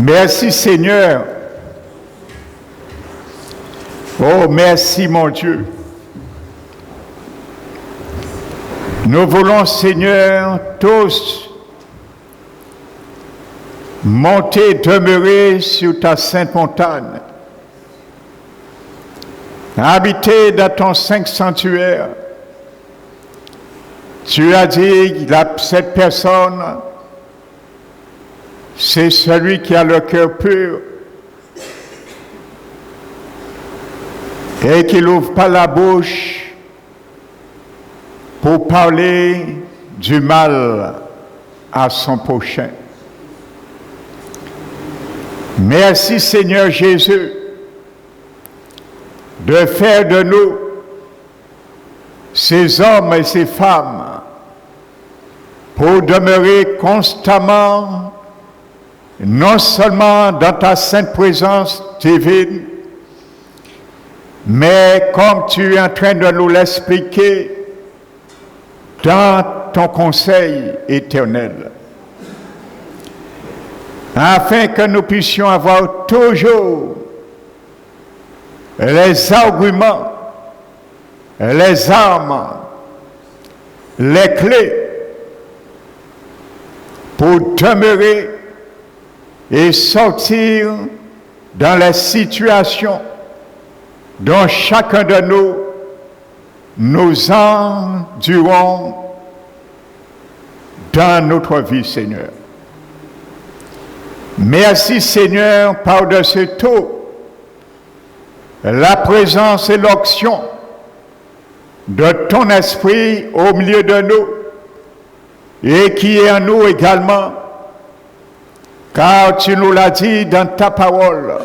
Merci Seigneur. Oh, merci mon Dieu. Nous voulons, Seigneur, tous monter, demeurer sur ta sainte montagne, habiter dans ton saint sanctuaire. Tu as dit, cette personne, c'est celui qui a le cœur pur et qui n'ouvre pas la bouche pour parler du mal à son prochain. Merci Seigneur Jésus de faire de nous ces hommes et ces femmes pour demeurer constamment non seulement dans ta sainte présence divine, mais comme tu es en train de nous l'expliquer dans ton conseil éternel, afin que nous puissions avoir toujours les arguments, les armes, les clés pour demeurer et sortir dans les situations dont chacun de nous endurons dans notre vie, Seigneur. Merci, Seigneur, par-dessus tout, la présence et l'onction de ton esprit au milieu de nous et qui est en nous également, car tu nous l'as dit dans ta parole.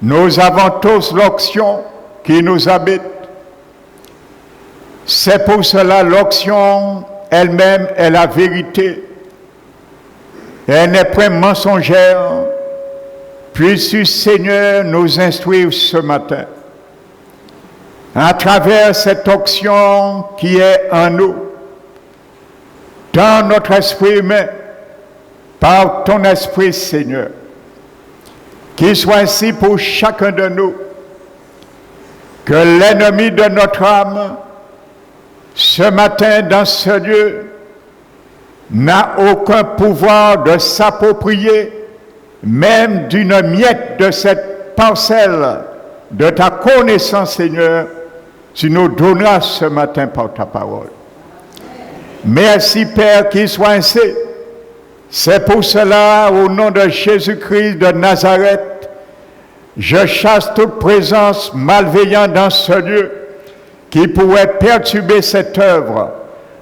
Nous avons tous l'onction qui nous habite. C'est pour cela l'onction elle-même est la vérité. Elle n'est point mensongère. Puisses-tu, Seigneur, nous instruire ce matin à travers cette onction qui est en nous, dans notre esprit humain, par ton esprit, Seigneur. Qu'il soit ainsi pour chacun de nous, que l'ennemi de notre âme, ce matin dans ce lieu, n'a aucun pouvoir de s'approprier même d'une miette de cette parcelle de ta connaissance, Seigneur. Tu nous donneras ce matin par ta parole. Merci, Père, qu'il soit ainsi. C'est pour cela, au nom de Jésus-Christ de Nazareth, je chasse toute présence malveillante dans ce lieu qui pourrait perturber cette œuvre,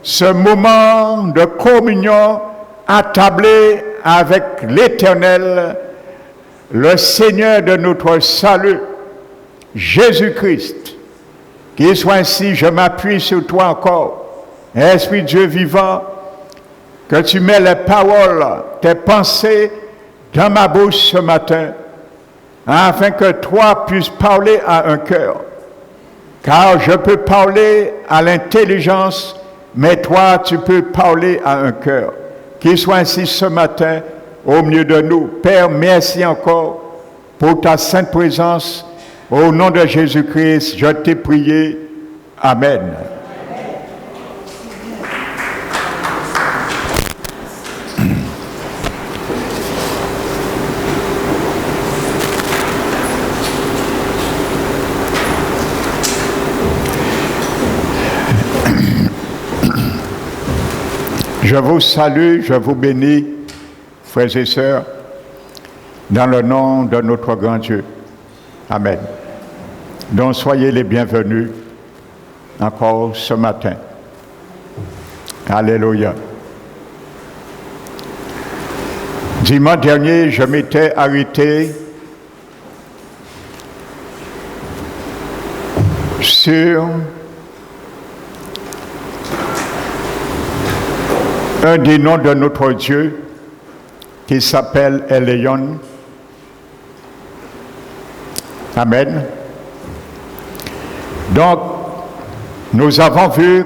ce moment de communion attablé avec l'Éternel, le Seigneur de notre salut, Jésus-Christ. Qu'il soit ainsi, je m'appuie sur toi encore, Esprit Dieu vivant, que tu mets les paroles, tes pensées dans ma bouche ce matin, afin que toi puisses parler à un cœur. Car je peux parler à l'intelligence, mais toi tu peux parler à un cœur. Qu'il soit ainsi ce matin au milieu de nous. Père, merci encore pour ta sainte présence. Au nom de Jésus-Christ, je t'ai prié. Amen. Je vous salue, je vous bénis, frères et sœurs, dans le nom de notre grand Dieu. Amen. Donc soyez les bienvenus encore ce matin. Alléluia. Dimanche dernier, je m'étais arrêté sur un des noms de notre Dieu qui s'appelle Elion. Amen. Donc, nous avons vu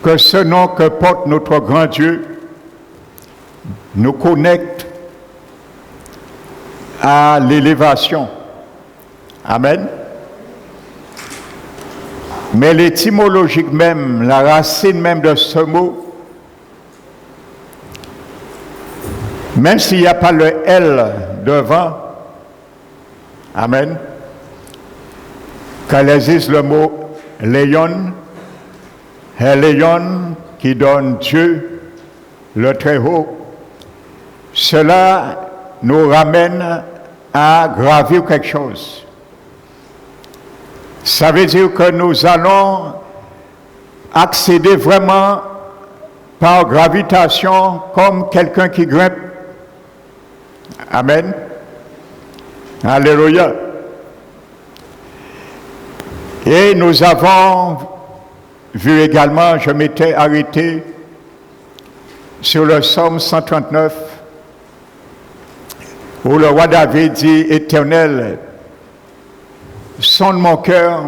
que ce nom que porte notre grand Dieu nous connecte à l'élévation. Amen. Mais l'étymologique même, la racine même de ce mot, même s'il n'y a pas le L devant, amen, quand il existe le mot Léon, Léon qui donne Dieu, le Très-Haut, cela nous ramène à gravir quelque chose. Ça veut dire que nous allons accéder vraiment par gravitation comme quelqu'un qui grimpe. Amen. Alléluia. Et nous avons vu également, je m'étais arrêté sur le psaume 139, où le roi David dit, « Éternel, sonde mon cœur,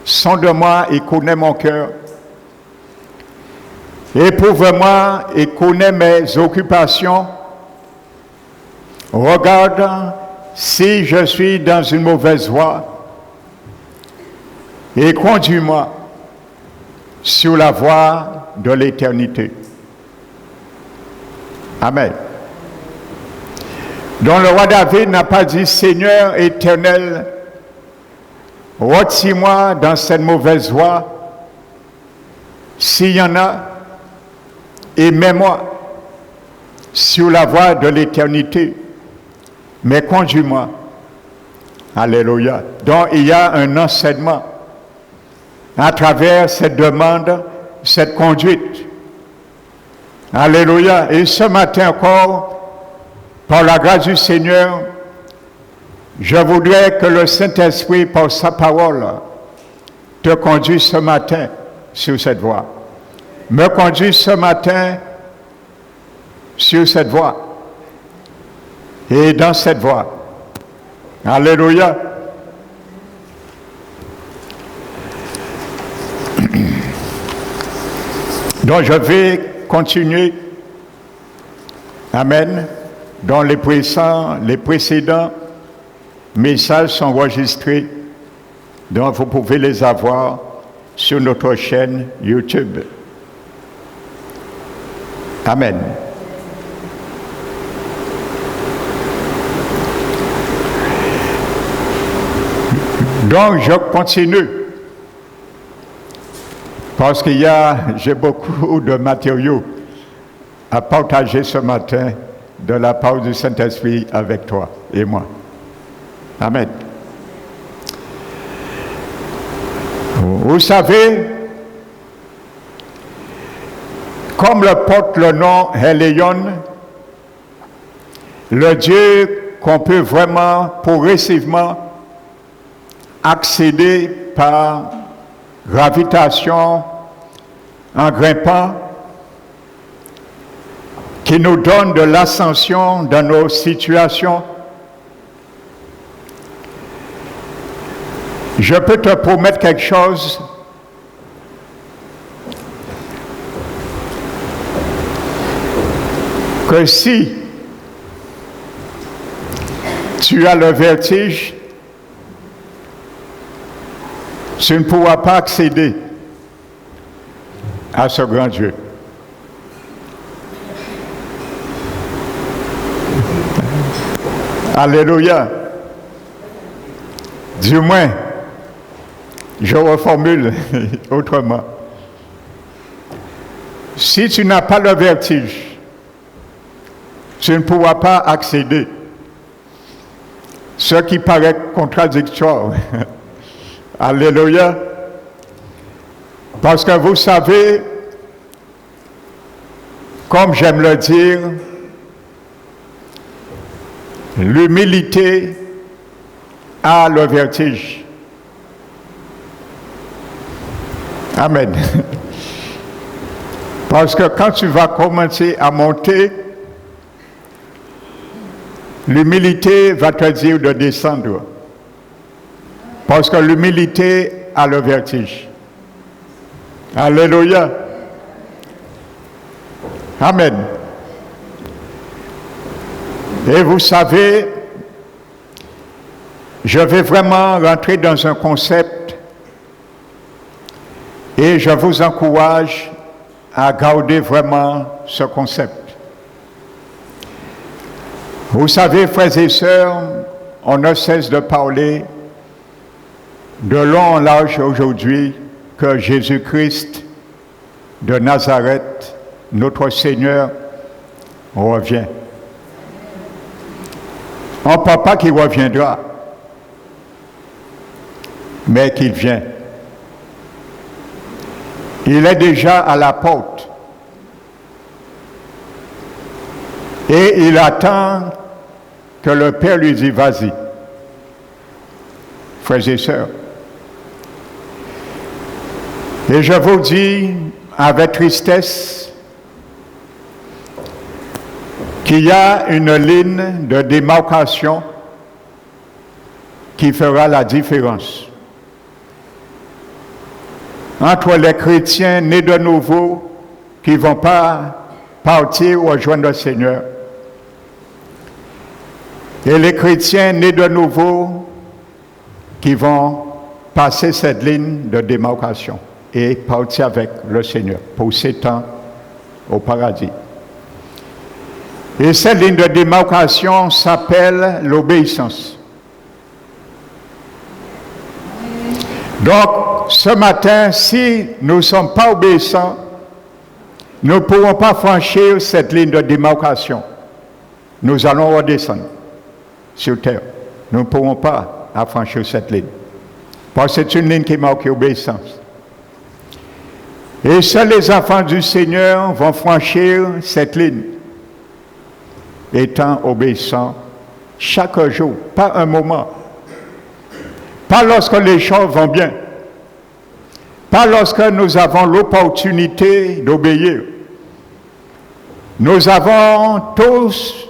sonde-moi et connais mon cœur. Éprouve-moi et connais mes occupations. Regarde si je suis dans une mauvaise voie et conduis-moi sur la voie de l'éternité. » Amen. Donc le roi David n'a pas dit, « Seigneur éternel, retire-moi dans cette mauvaise voie, s'il y en a, et mets-moi sur la voie de l'éternité, mais conduis-moi. » Alléluia. Donc il y a un enseignement à travers cette demande, cette conduite. Alléluia. Et ce matin encore, par la grâce du Seigneur, je voudrais que le Saint-Esprit, par sa parole, te conduise ce matin sur cette voie. Me conduise ce matin sur cette voie. Et dans cette voie. Alléluia. Donc je vais continuer. Amen. Dont les précédents messages sont enregistrés, donc vous pouvez les avoir sur notre chaîne YouTube. Amen. Donc je continue, parce j'ai beaucoup de matériaux à partager ce matin de la part du Saint-Esprit avec toi et moi. Amen. Vous savez, comme le porte le nom Héléon, le Dieu qu'on peut vraiment progressivement accéder par gravitation en grimpant, qui nous donne de l'ascension dans nos situations. Je peux te promettre quelque chose. Que si tu as le vertige, tu ne pourras pas accéder à ce grand Dieu. Alléluia. Du moins, je reformule autrement. Si tu n'as pas le vertige, tu ne pourras pas accéder. Ce qui paraît contradictoire. Alléluia. Parce que vous savez, comme j'aime le dire, l'humilité a le vertige. Amen. Parce que quand tu vas commencer à monter, l'humilité va te dire de descendre. Parce que l'humilité a le vertige. Alléluia. Amen. Et vous savez, je vais vraiment rentrer dans un concept et je vous encourage à garder vraiment ce concept. Vous savez, frères et sœurs, on ne cesse de parler de long en large aujourd'hui que Jésus-Christ de Nazareth, notre Seigneur, revient. On ne parle pas qu'il reviendra, mais qu'il vient. Il est déjà à la porte. Et il attend que le Père lui dise, vas-y. Frères et sœurs. Et je vous dis avec tristesse qu'il y a une ligne de démarcation qui fera la différence entre les chrétiens nés de nouveau qui ne vont pas partir rejoindre le Seigneur et les chrétiens nés de nouveau qui vont passer cette ligne de démarcation et partir avec le Seigneur pour 7 ans au paradis. Et cette ligne de démarcation s'appelle l'obéissance. Donc, ce matin, si nous ne sommes pas obéissants, nous ne pourrons pas franchir cette ligne de démarcation. Nous allons redescendre sur terre. Nous ne pourrons pas franchir cette ligne. Parce que c'est une ligne qui marque l'obéissance. Et seuls les enfants du Seigneur vont franchir cette ligne, étant obéissants chaque jour, pas un moment. Pas lorsque les choses vont bien. Pas lorsque nous avons l'opportunité d'obéir. Nous avons tous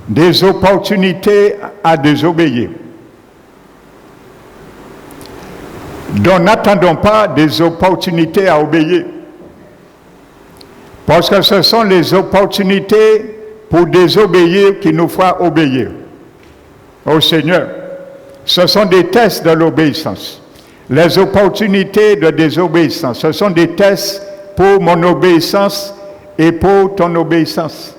des opportunités à désobéir. Donc n'attendons pas des opportunités à obéir. Parce que ce sont les opportunités pour désobéir qui nous fera obéir au Seigneur. Ce sont des tests de l'obéissance. Les opportunités de désobéissance, ce sont des tests pour mon obéissance et pour ton obéissance.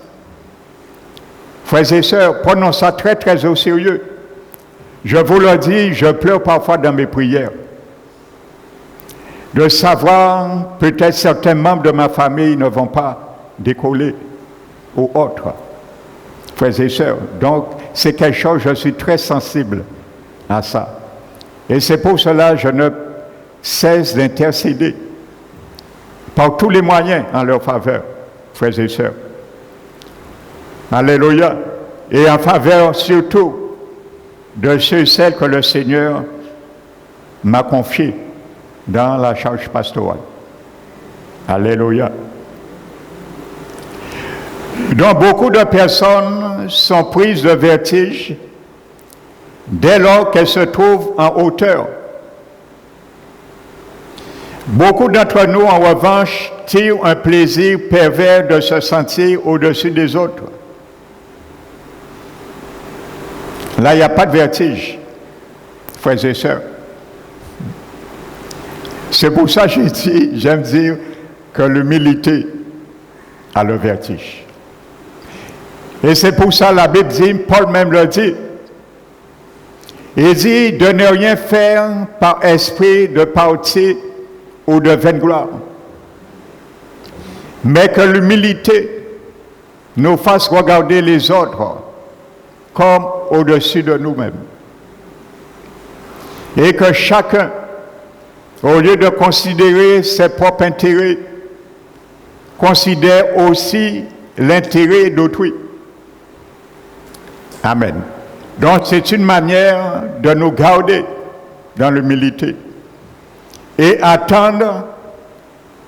Frères et sœurs, prenons ça très très au sérieux. Je vous le dis, je pleure parfois dans mes prières. De savoir, peut-être certains membres de ma famille ne vont pas décoller ou autres. Frères et sœurs, donc c'est quelque chose, je suis très sensible à ça. Et c'est pour cela que je ne cesse d'intercéder par tous les moyens en leur faveur, frères et sœurs. Alléluia. Et en faveur surtout de ceux et celles que le Seigneur m'a confiés dans la charge pastorale. Alléluia. Donc beaucoup de personnes sont prises de vertige dès lors qu'elles se trouvent en hauteur. Beaucoup d'entre nous, en revanche, tirent un plaisir pervers de se sentir au-dessus des autres. Là, il n'y a pas de vertige, frères et sœurs. C'est pour ça que j'aime dire que l'humilité a le vertige. Et c'est pour ça la Bible dit, Paul même le dit, il dit de ne rien faire par esprit de parti ou de vaine gloire, mais que l'humilité nous fasse regarder les autres comme au-dessus de nous-mêmes. Et que chacun, au lieu de considérer ses propres intérêts, considère aussi l'intérêt d'autrui. Amen. Donc c'est une manière de nous garder dans l'humilité et attendre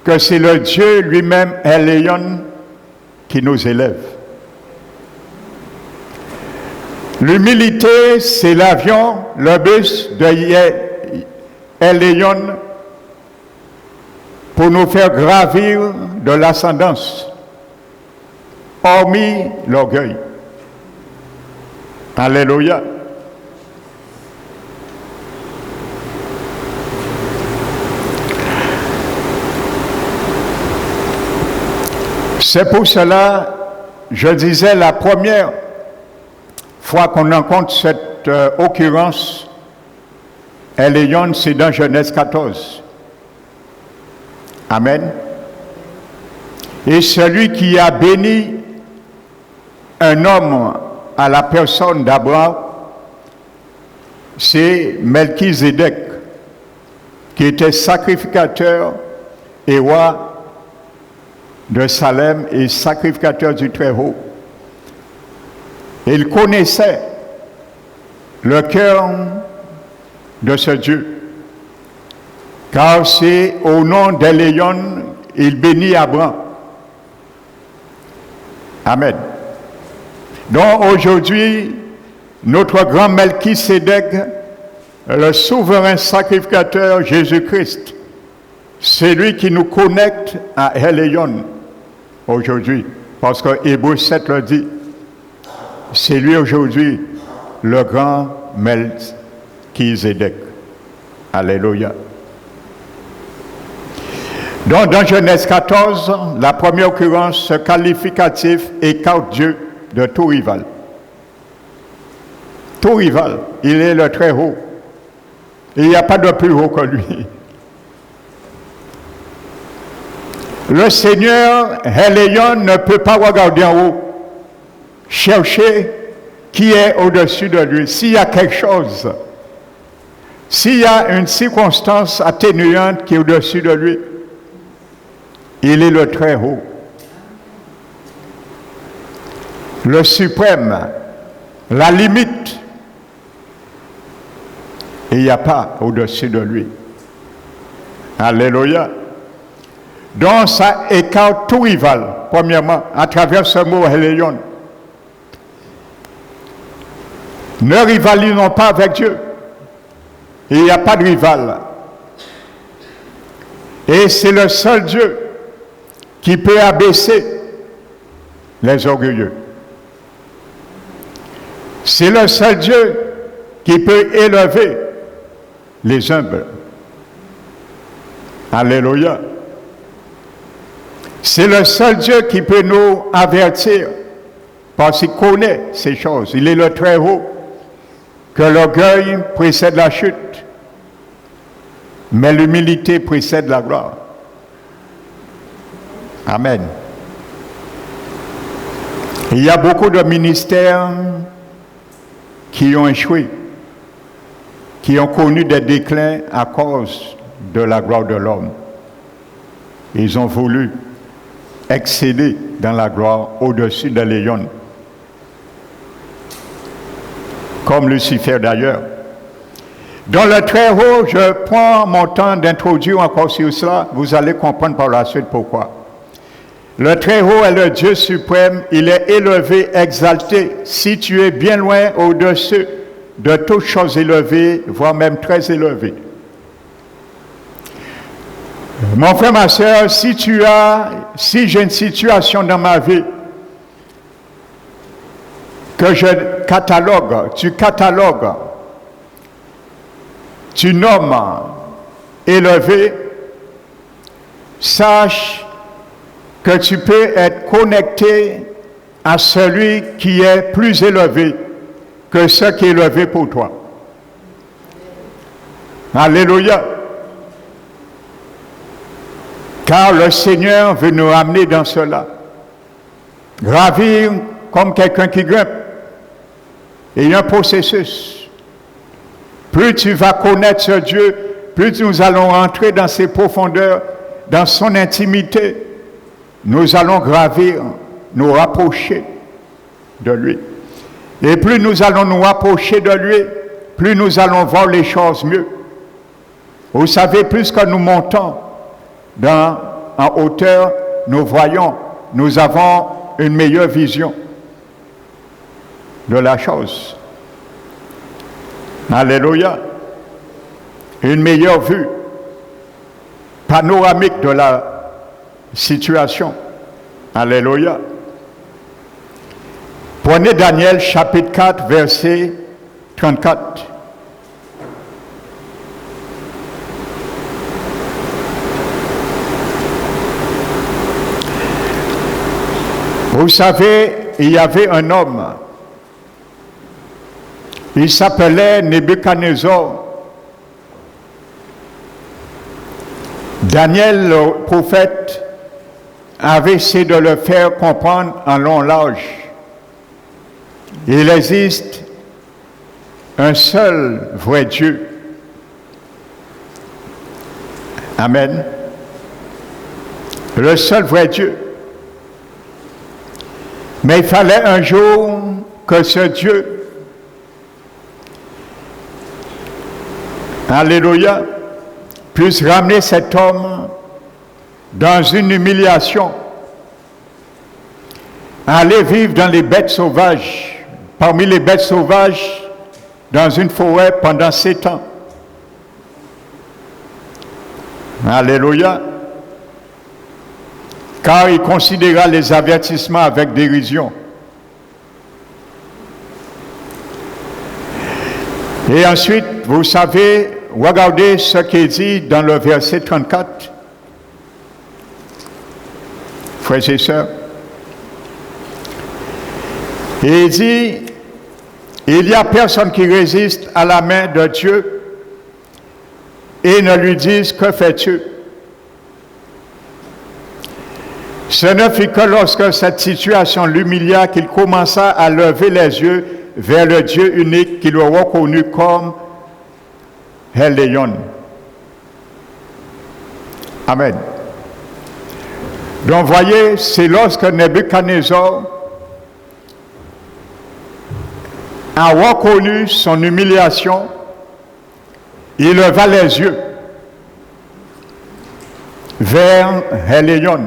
que c'est le Dieu lui-même, Elion, qui nous élève. L'humilité, c'est l'avion, le bus de Elion pour nous faire gravir de l'ascendance, hormis l'orgueil. Alléluia. C'est pour cela, je disais, la première fois qu'on rencontre cette occurrence, Elion, c'est dans Genèse 14. Amen. Et celui qui a béni un homme à la personne d'Abraham, c'est Melchizedek, qui était sacrificateur et roi de Salem et sacrificateur du Très-Haut. Il connaissait le cœur de ce Dieu, car c'est au nom d'Elion, il bénit Abraham. Amen. Donc aujourd'hui, notre grand Melchisédek, le souverain sacrificateur Jésus-Christ, c'est lui qui nous connecte à Elion aujourd'hui. Parce que Hébreux 7 le dit, c'est lui aujourd'hui le grand Melchisédek. Alléluia. Donc dans Genèse 14, la première occurrence, ce qualificatif écarte Dieu de tout rival. Tout rival, il est le très haut. Il n'y a pas de plus haut que lui. Le Seigneur, Elion, ne peut pas regarder en haut, chercher qui est au-dessus de lui. S'il y a quelque chose, s'il y a une circonstance atténuante qui est au-dessus de lui, il est le très haut, le suprême, la limite. Et il n'y a pas au-dessus de lui. Alléluia. Donc ça écarte tout rival, premièrement, à travers ce mot Elion. Ne rivalisons pas avec Dieu. Il n'y a pas de rival. Et c'est le seul Dieu qui peut abaisser les orgueilleux. C'est le seul Dieu qui peut élever les humbles. Alléluia. C'est le seul Dieu qui peut nous avertir parce qu'il connaît ces choses. Il est le très haut, que l'orgueil précède la chute, mais l'humilité précède la gloire. Amen. Il y a beaucoup de ministères qui ont échoué, qui ont connu des déclins à cause de la gloire de l'homme. Ils ont voulu excéder dans la gloire au-dessus de Elion, comme Lucifer d'ailleurs. Dans le très haut, je prends mon temps d'introduire encore sur cela, vous allez comprendre par la suite pourquoi. Le très haut est le Dieu suprême, il est élevé, exalté, situé bien loin au-dessus de toutes choses élevées, voire même très élevées. Mon frère, ma soeur, si j'ai une situation dans ma vie que je catalogue, tu nommes élevé, sache que tu peux être connecté à celui qui est plus élevé que ce qui est élevé pour toi. Alléluia. Car le Seigneur veut nous ramener dans cela. Gravir comme quelqu'un qui grimpe. Il y a un processus. Plus tu vas connaître ce Dieu, plus nous allons rentrer dans ses profondeurs, dans son intimité. Nous allons gravir, nous rapprocher de lui. Et plus nous allons nous rapprocher de lui, plus nous allons voir les choses mieux. Vous savez, plus que nous montons en hauteur, nous voyons, nous avons une meilleure vision de la chose. Alléluia. Une meilleure vue panoramique de la situation. Alléluia. Prenez Daniel chapitre 4, verset 34. Vous savez, il y avait un homme, il s'appelait Nebuchadnezzar. Daniel, le prophète, avait essayé de le faire comprendre en long large. Il existe un seul vrai Dieu. Amen. Le seul vrai Dieu. Mais il fallait un jour que ce Dieu, alléluia, puisse ramener cet homme dans une humiliation, aller vivre dans les bêtes sauvages, parmi les bêtes sauvages, dans une forêt pendant 7 ans. Alléluia. Car il considéra les avertissements avec dérision. Et ensuite, vous savez, regardez ce qui est dit dans le verset 34. Frères et sœurs. Et il dit, il n'y a personne qui résiste à la main de Dieu et ne lui dise, que fais-tu? Ce ne fut que lorsque cette situation l'humilia qu'il commença à lever les yeux vers le Dieu unique qu'il reconnut comme El Elyon. Amen. Donc voyez, c'est lorsque Nebuchadnezzar a reconnu son humiliation, il leva les yeux vers El Elyon,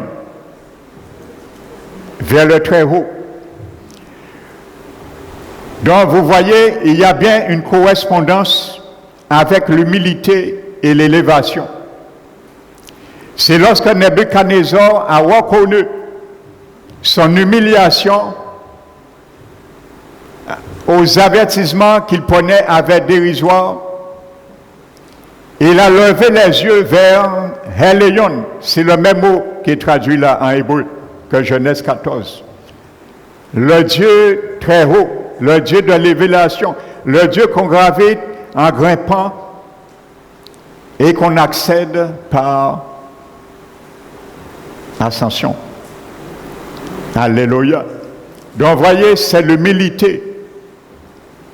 vers le Très-Haut. Donc vous voyez, il y a bien une correspondance avec l'humilité et l'élévation. C'est lorsque Nebuchadnezzar a reconnu son humiliation aux avertissements qu'il prenait avec dérisoire, il a levé les yeux vers El Elyon. C'est le même mot qui est traduit là en hébreu que Genèse 14. Le Dieu très haut, le Dieu de l'élévation, le Dieu qu'on gravite en grimpant et qu'on accède par ascension. Alléluia. Donc voyez, c'est l'humilité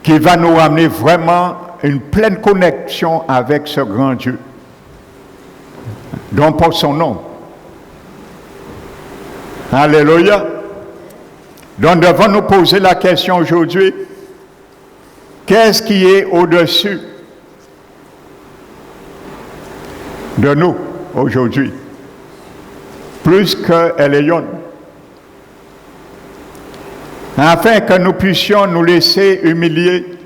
qui va nous ramener vraiment une pleine connexion avec ce grand Dieu, dont porte son nom. Alléluia. Donc devons nous poser la question aujourd'hui, qu'est-ce qui est au-dessus de nous aujourd'hui, plus que El Elyon, afin que nous puissions nous laisser humilier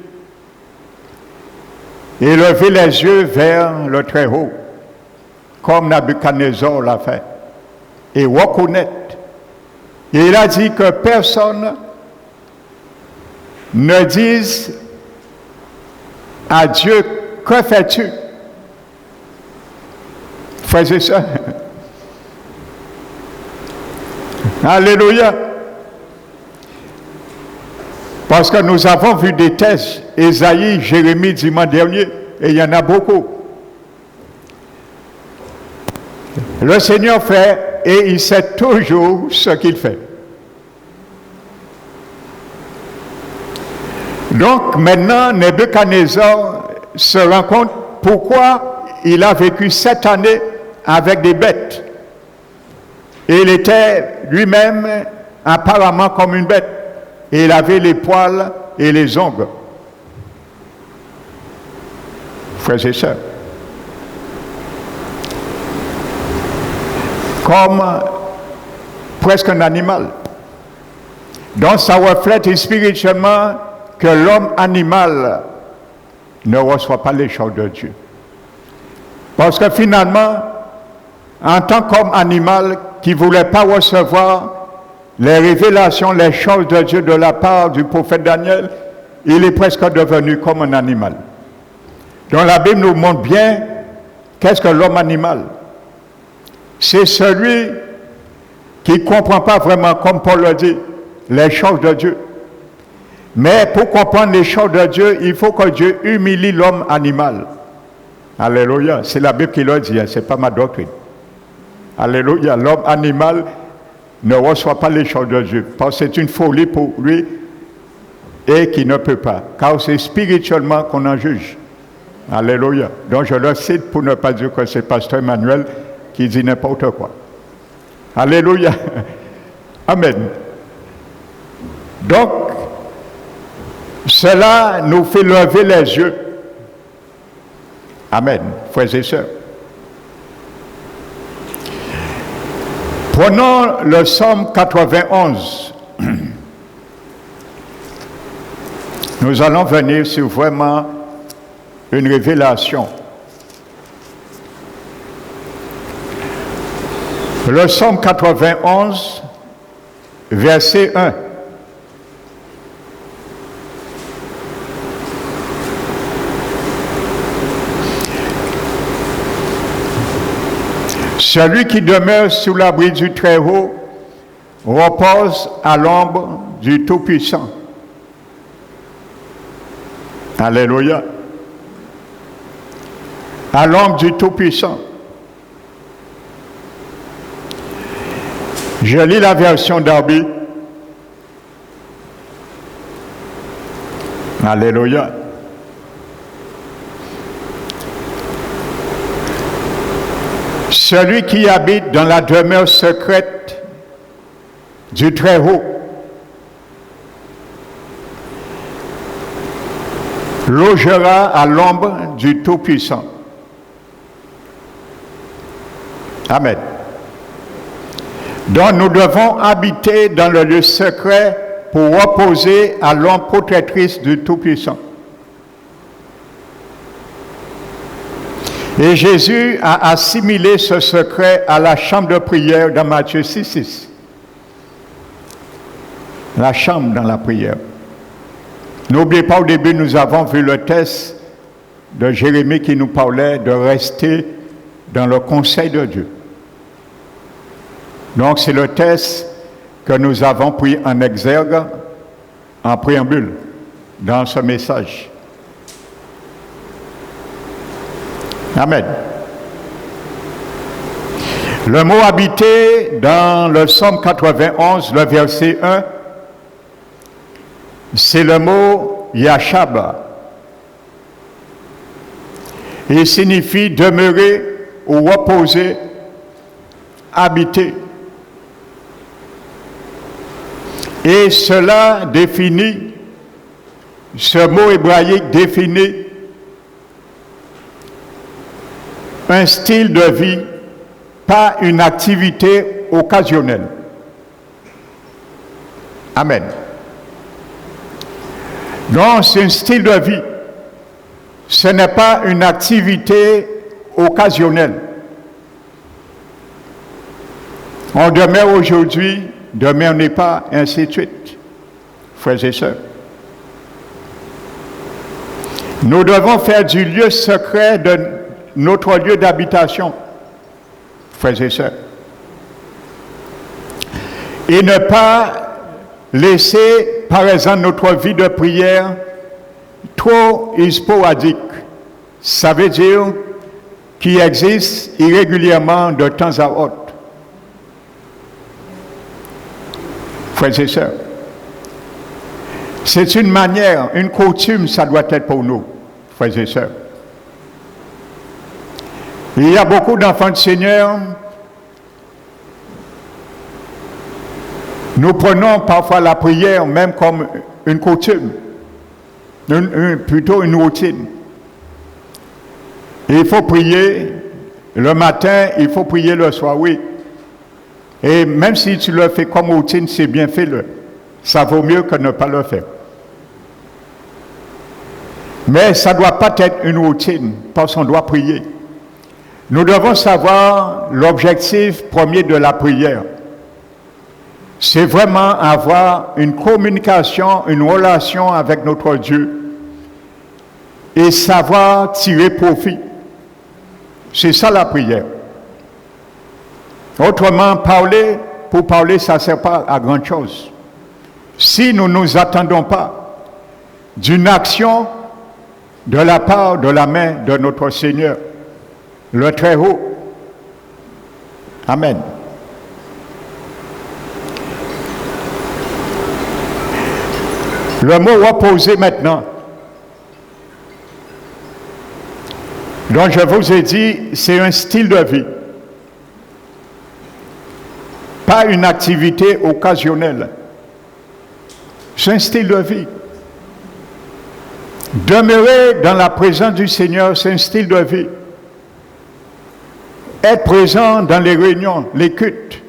et lever les yeux vers le Très-Haut, comme Nebuchadnezzar l'a fait, et reconnaître. Et il a dit que personne ne dise à Dieu, que fais-tu? Frères et sœurs. Alléluia. Parce que nous avons vu des textes, Ésaïe, Jérémie, dimanche dernier, et il y en a beaucoup. Le Seigneur fait, et il sait toujours ce qu'il fait. Donc maintenant, Nebuchadnezzar se rend compte pourquoi il a vécu 7 années avec des bêtes. Et il était lui-même apparemment comme une bête. Et il avait les poils et les ongles. Frères et sœurs. Comme presque un animal. Donc ça reflète spirituellement que l'homme animal ne reçoit pas les choses de Dieu. Parce que finalement, en tant qu'homme animal qui ne voulait pas recevoir les révélations, les choses de Dieu de la part du prophète Daniel, il est presque devenu comme un animal. Donc la Bible nous montre bien qu'est-ce que l'homme animal. C'est celui qui ne comprend pas vraiment, comme Paul le dit, les choses de Dieu. Mais pour comprendre les choses de Dieu, il faut que Dieu humilie l'homme animal. Alléluia. C'est la Bible qui le dit, ce n'est pas ma doctrine. Alléluia. L'homme animal ne reçoit pas les choses de Dieu, parce que c'est une folie pour lui et qui ne peut pas. Car c'est spirituellement qu'on en juge. Alléluia. Donc je le cite pour ne pas dire que c'est pasteur Emmanuel qui dit n'importe quoi. Alléluia. Amen. Donc, cela nous fait lever les yeux. Amen, frères et sœurs. Prenons le psaume 91. Nous allons venir sur vraiment une révélation. Le psaume 91, verset 1. Celui qui demeure sous l'abri du Très-Haut repose à l'ombre du Tout-Puissant. Alléluia. À l'ombre du Tout-Puissant. Je lis la version d'Arby. Alléluia. Celui qui habite dans la demeure secrète du Très-Haut logera à l'ombre du Tout-Puissant. Amen. Donc nous devons habiter dans le lieu secret pour reposer à l'ombre protectrice du Tout-Puissant. Et Jésus a assimilé ce secret à la chambre de prière dans Matthieu 6,6. La chambre dans la prière. N'oubliez pas, au début, nous avons vu le texte de Jérémie qui nous parlait de rester dans le conseil de Dieu. Donc, c'est le texte que nous avons pris en exergue, en préambule, dans ce message. Amen. Le mot habiter dans le psaume 91, le verset 1, c'est le mot yashab. Il signifie demeurer ou reposer, habiter. Et cela définit, ce mot hébraïque définit un style de vie, pas une activité occasionnelle. Amen. Donc, c'est un style de vie. Ce n'est pas une activité occasionnelle. On demeure aujourd'hui, demain on n'est pas, ainsi de suite. Frères et sœurs. Nous devons faire du lieu secret de notre lieu d'habitation, frères et sœurs. Et ne pas laisser, par exemple, notre vie de prière trop sporadique. Ça veut dire qu'il existe irrégulièrement de temps à autre. Frères et sœurs, c'est une manière, une coutume, ça doit être pour nous, frères et sœurs. Il y a beaucoup d'enfants du Seigneur. Nous prenons parfois la prière même comme une coutume, plutôt une routine. Il faut prier le matin, il faut prier le soir, oui. Et même si tu le fais comme routine, c'est bien, fais-le. Ça vaut mieux que ne pas le faire. Mais ça ne doit pas être une routine, parce qu'on doit prier. Nous devons savoir l'objectif premier de la prière. c'est vraiment avoir une communication, une relation avec notre Dieu et savoir tirer profit. C'est ça la prière. Autrement, pour parler, ça ne sert pas à grand chose. Si nous ne nous attendons pas d'une action de la part de la main de notre Seigneur, le Très-Haut. Amen. Le mot reposer maintenant, dont je vous ai dit, c'est un style de vie, pas une activité occasionnelle. C'est un style de vie. Demeurer dans la présence du Seigneur, c'est un style de vie. Être présent dans les réunions, les cultes,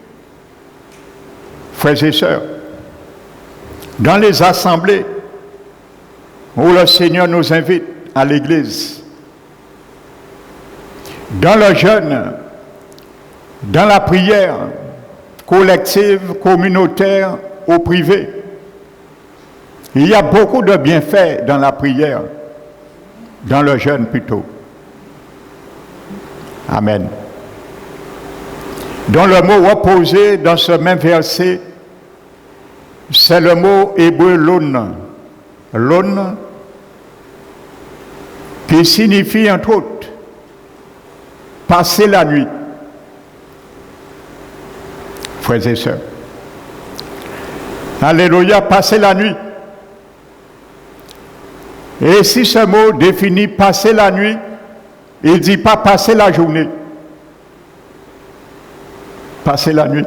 frères et sœurs, dans les assemblées où le Seigneur nous invite à l'église, dans le jeûne, dans la prière collective, communautaire ou privée. Il y a beaucoup de bienfaits dans la prière, dans le jeûne plutôt. Amen. Dans le mot reposer, dans ce même verset, c'est le mot hébreu lon. Lon, qui signifie entre autres passer la nuit. Frères et sœurs. Alléluia, passer la nuit. Et si ce mot définit passer la nuit, il ne dit pas passer la journée. Passer la nuit.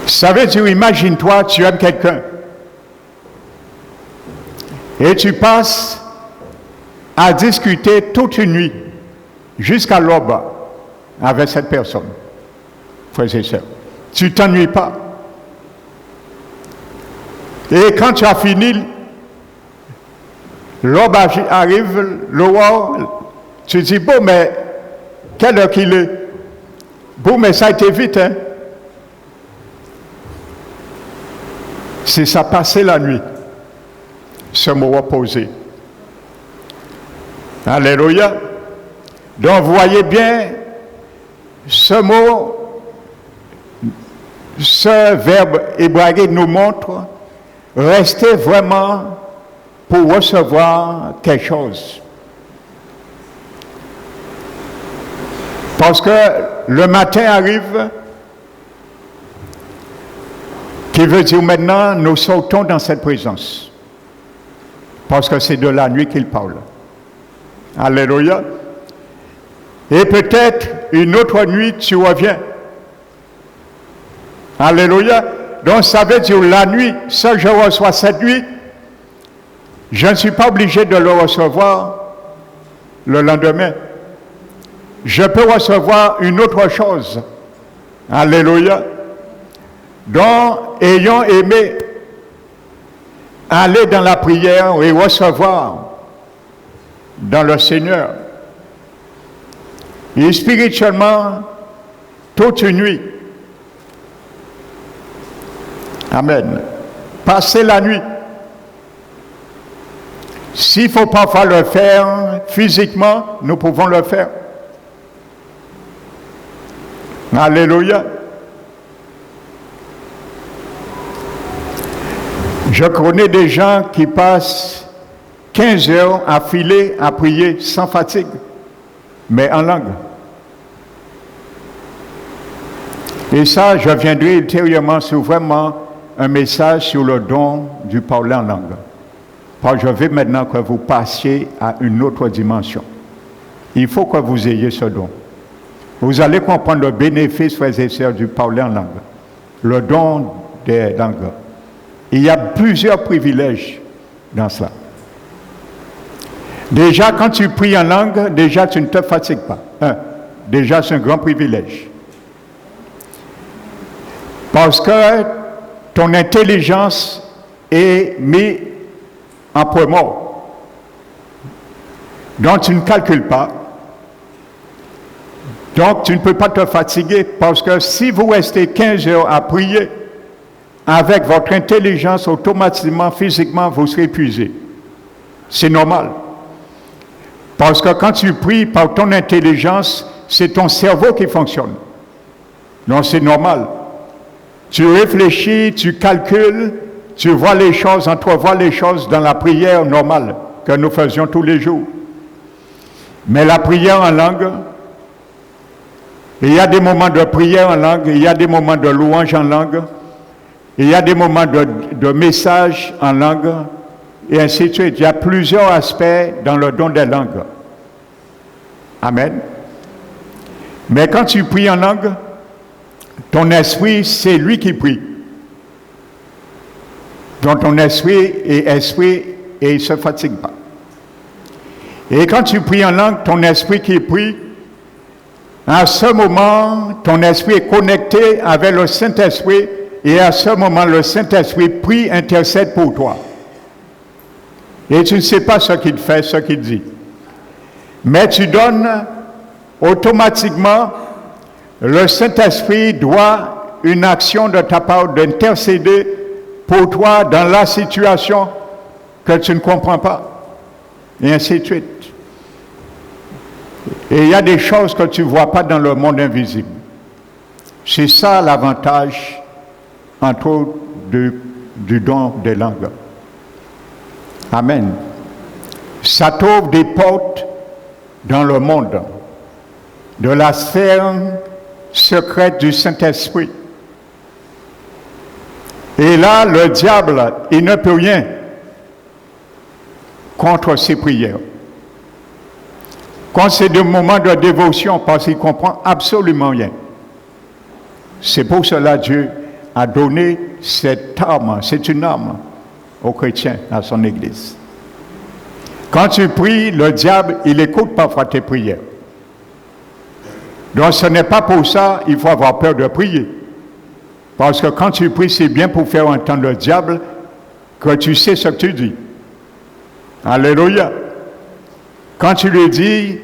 Ça veut dire, imagine-toi, tu aimes quelqu'un. Et tu passes à discuter toute une nuit, jusqu'à l'aube, avec cette personne. Frères et sœurs. Tu ne t'ennuies pas. Et quand tu as fini, l'aube arrive, l'aurore, tu dis, bon, mais quelle heure qu'il est? Bon, mais ça a été vite, hein? C'est ça, passer la nuit. Ce mot reposer. Alléluia. Donc, vous voyez bien, ce mot, ce verbe hébraïque nous montre rester vraiment pour recevoir quelque chose. Parce que le matin arrive, qui veut dire maintenant, nous sautons dans cette présence. Parce que c'est de la nuit qu'il parle. Alléluia. Et peut-être une autre nuit, tu reviens. Alléluia. Donc ça veut dire la nuit, ce que je reçois cette nuit, je ne suis pas obligé de le recevoir le lendemain. Je peux recevoir une autre chose. Alléluia. Donc, ayant aimé aller dans la prière et recevoir dans le Seigneur, et spirituellement, toute une nuit. Amen. Passer la nuit. S'il faut parfois le faire physiquement, nous pouvons le faire. Alléluia. Je connais des gens qui passent 15 heures affilées à prier sans fatigue, mais en langue. Et ça, je viendrai ultérieurement sur vraiment un message sur le don du parler en langue. Parce que je veux maintenant que vous passiez à une autre dimension. Il faut que vous ayez ce don. Vous allez comprendre le bénéfice, frères et sœurs, du parler en langue. Le don des langues. Il y a plusieurs privilèges dans cela. Déjà, quand tu pries en langue, déjà, tu ne te fatigues pas. Déjà, c'est un grand privilège. Parce que ton intelligence est mise en point mort. Donc, tu ne calcules pas. Donc, tu ne peux pas te fatiguer parce que si vous restez 15 heures à prier, avec votre intelligence, automatiquement, physiquement, vous serez épuisé. C'est normal. Parce que quand tu pries par ton intelligence, c'est ton cerveau qui fonctionne. Donc, c'est normal. Tu réfléchis, tu calcules, tu vois les choses, entrevois les choses dans la prière normale que nous faisions tous les jours. Mais la prière en langue, il y a des moments de prière en langue, il y a des moments de louange en langue, il y a des moments de message en langue, et ainsi de suite. Il y a plusieurs aspects dans le don des langues. Amen. Mais quand tu pries en langue, ton esprit, c'est lui qui prie. Donc ton esprit est esprit et il ne se fatigue pas. Et quand tu pries en langue, ton esprit qui prie, à ce moment, ton esprit est connecté avec le Saint-Esprit et à ce moment, le Saint-Esprit prie, intercède pour toi. Et tu ne sais pas ce qu'il fait, ce qu'il dit. Mais tu donnes automatiquement, le Saint-Esprit doit une action de ta part d'intercéder pour toi dans la situation que tu ne comprends pas. Et ainsi de suite. Et il y a des choses que tu ne vois pas dans le monde invisible. C'est ça l'avantage, entre autres, du don des langues. Amen. Ça t'ouvre des portes dans le monde, de la sphère secrète du Saint-Esprit. Et là, le diable, il ne peut rien contre ces prières. Quand c'est des moments de dévotion, parce qu'il ne comprend absolument rien. C'est pour cela que Dieu a donné cette arme, c'est une arme aux chrétiens, à son Église. Quand tu pries, le diable, il écoute parfois tes prières. Donc ce n'est pas pour ça qu'il faut avoir peur de prier. Parce que quand tu pries, c'est bien pour faire entendre le diable que tu sais ce que tu dis. Alléluia. Quand tu lui dis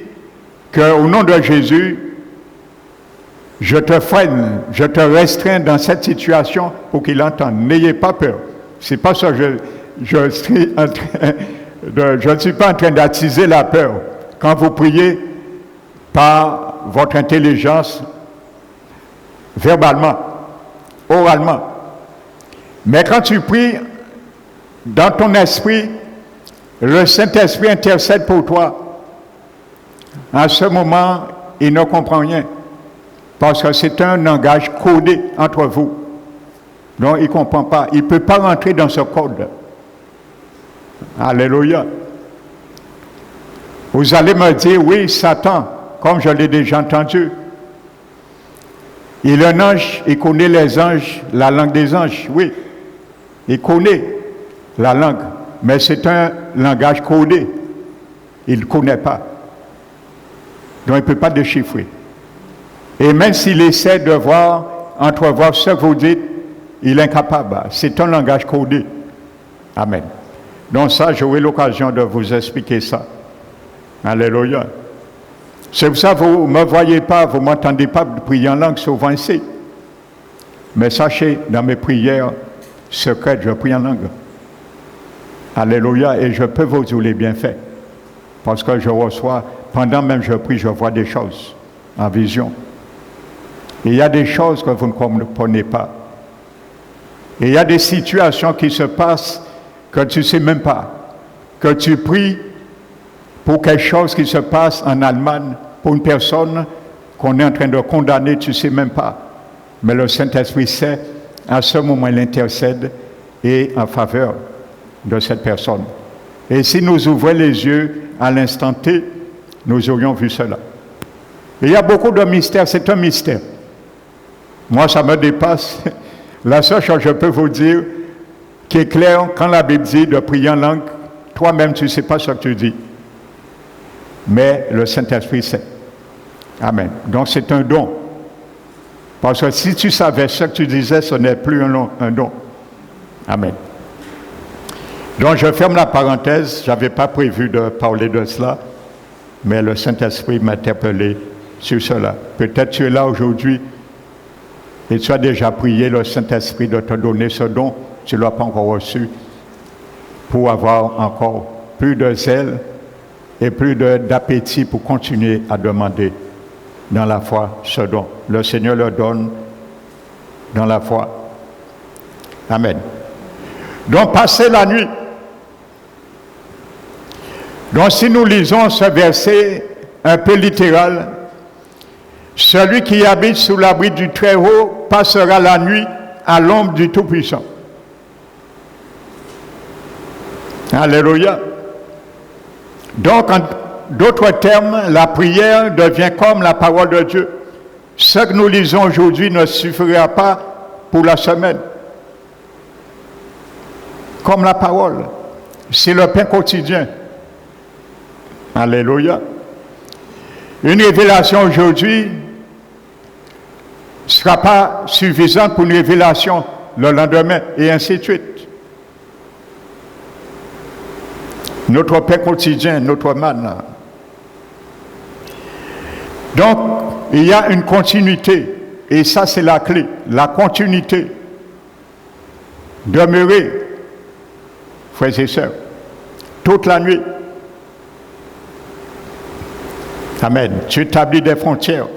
qu'au nom de Jésus, je te freine, je te restreins dans cette situation pour qu'il entende. N'ayez pas peur. C'est pas ça que je ne suis pas en train d'attiser la peur. Quand vous priez par votre intelligence, verbalement, oralement. Mais quand tu pries dans ton esprit, le Saint-Esprit intercède pour toi. À ce moment, il ne comprend rien. Parce que c'est un langage codé entre vous. Donc, il ne comprend pas. Il ne peut pas rentrer dans ce code. Alléluia. Vous allez me dire, oui, Satan, comme je l'ai déjà entendu, il est un ange, il connaît les anges, la langue des anges, oui. Il connaît la langue, mais c'est un langage codé. Il ne connaît pas. Donc, il ne peut pas déchiffrer. Et même s'il essaie de voir, entrevoir ce que vous dites, il est incapable. C'est un langage codé. Amen. Donc ça, j'aurai l'occasion de vous expliquer ça. Alléluia. C'est pour ça que vous ne me voyez pas, vous ne m'entendez pas prier en langue souvent ici. Mais sachez, dans mes prières secrètes, je prie en langue. Alléluia. Et je peux vous dire les bienfaits. Parce que je reçois, pendant même je prie, je vois des choses en vision. Et il y a des choses que vous ne comprenez pas. Et il y a des situations qui se passent que tu ne sais même pas. Que tu pries pour quelque chose qui se passe en Allemagne, pour une personne qu'on est en train de condamner, tu ne sais même pas. Mais le Saint-Esprit sait, à ce moment, il intercède et en faveur de cette personne. Et si nous ouvrons les yeux à l'instant T, nous aurions vu cela. Et il y a beaucoup de mystères, c'est un mystère. Moi, ça me dépasse. La seule chose que je peux vous dire, qui est clair, quand la Bible dit de prier en langue, toi-même, tu ne sais pas ce que tu dis. Mais le Saint-Esprit sait. Amen. Donc, c'est un don. Parce que si tu savais ce que tu disais, ce n'est plus un don. Amen. Donc, je ferme la parenthèse. Je n'avais pas prévu de parler de cela. Mais le Saint-Esprit m'a interpellé sur cela. Peut-être tu es là aujourd'hui et tu as déjà prié le Saint-Esprit de te donner ce don, tu ne l'as pas encore reçu, pour avoir encore plus de zèle et plus d'appétit pour continuer à demander dans la foi ce don. Le Seigneur le donne dans la foi. Amen. Donc, passer la nuit. Donc, si nous lisons ce verset un peu littéral, celui qui habite sous l'abri du Très-Haut passera la nuit à l'ombre du Tout-Puissant. Alléluia. Donc, en d'autres termes, la prière devient comme la parole de Dieu. Ce que nous lisons aujourd'hui ne suffira pas pour la semaine. Comme la parole. C'est le pain quotidien. Alléluia. Une révélation aujourd'hui ne sera pas suffisante pour une révélation le lendemain, et ainsi de suite. Notre pain quotidien, notre manne. Donc, il y a une continuité, et ça c'est la clé, la continuité. Demeurer, frères et sœurs, toute la nuit. Amen. Tu établis des frontières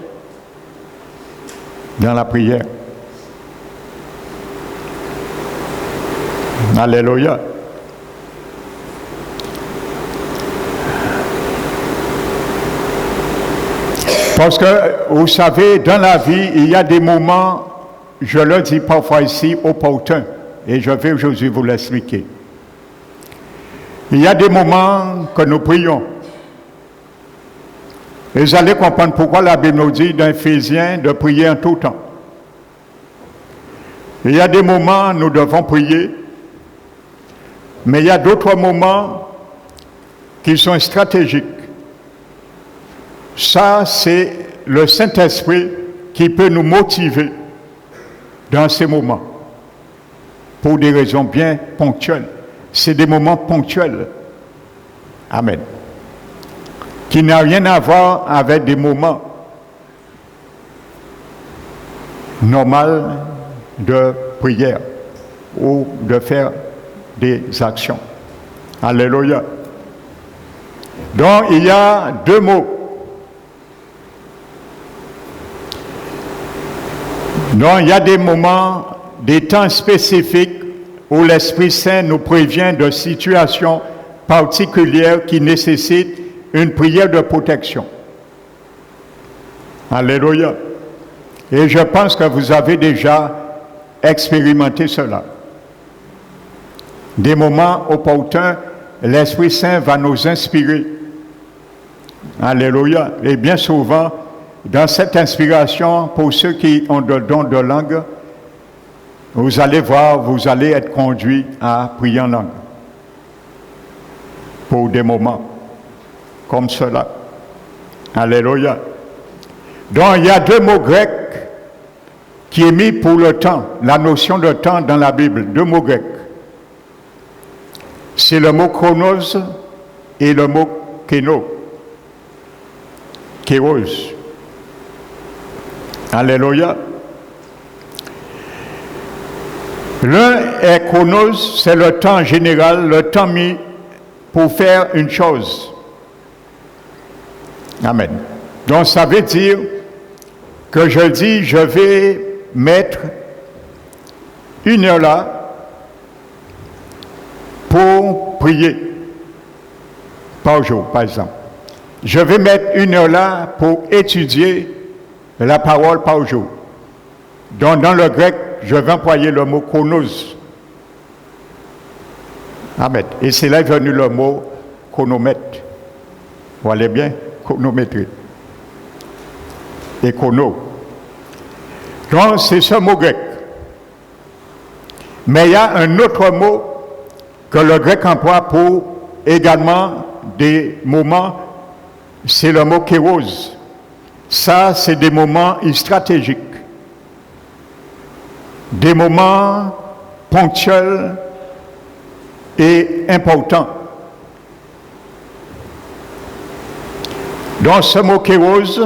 dans la prière. Alléluia. Parce que, vous savez, dans la vie, il y a des moments, je le dis parfois ici, opportuns, et je vais aujourd'hui vous l'expliquer. Il y a des moments que nous prions. Et vous allez comprendre pourquoi la Bible nous dit dans Éphésiens de prier en tout temps. Il y a des moments où nous devons prier, mais il y a d'autres moments qui sont stratégiques. Ça, c'est le Saint-Esprit qui peut nous motiver dans ces moments, pour des raisons bien ponctuelles. C'est des moments ponctuels. Amen. Qui n'a rien à voir avec des moments normaux de prière ou de faire des actions. Alléluia. Donc, il y a deux mots. Donc, il y a des moments, des temps spécifiques où l'Esprit Saint nous prévient de situations particulières qui nécessitent une prière de protection. Alléluia. Et je pense que vous avez déjà expérimenté cela. Des moments opportuns, l'Esprit Saint va nous inspirer. Alléluia. Et bien souvent, dans cette inspiration, pour ceux qui ont le don de langue, vous allez voir, vous allez être conduits à prier en langue. Pour des moments comme cela. Alléluia. Donc, il y a deux mots grecs qui est mis pour le temps, la notion de temps dans la Bible, deux mots grecs. C'est le mot chronos et le mot kéno. Kéros. Alléluia. L'un est chronos, c'est le temps général, le temps mis pour faire une chose. Amen. Donc ça veut dire que je dis, je vais mettre une heure là pour prier par jour, par exemple. Je vais mettre une heure là pour étudier la parole par jour. Donc dans le grec, je vais employer le mot chronos. Amen. Et c'est là est venu le mot chronomètre. Vous allez bien? Chronométrie. Et chrono. Donc c'est ce mot grec. Mais il y a un autre mot que le grec emploie pour également des moments, c'est le mot kéros. Ça, c'est des moments stratégiques. Des moments ponctuels et importants. Donc ce mot kéros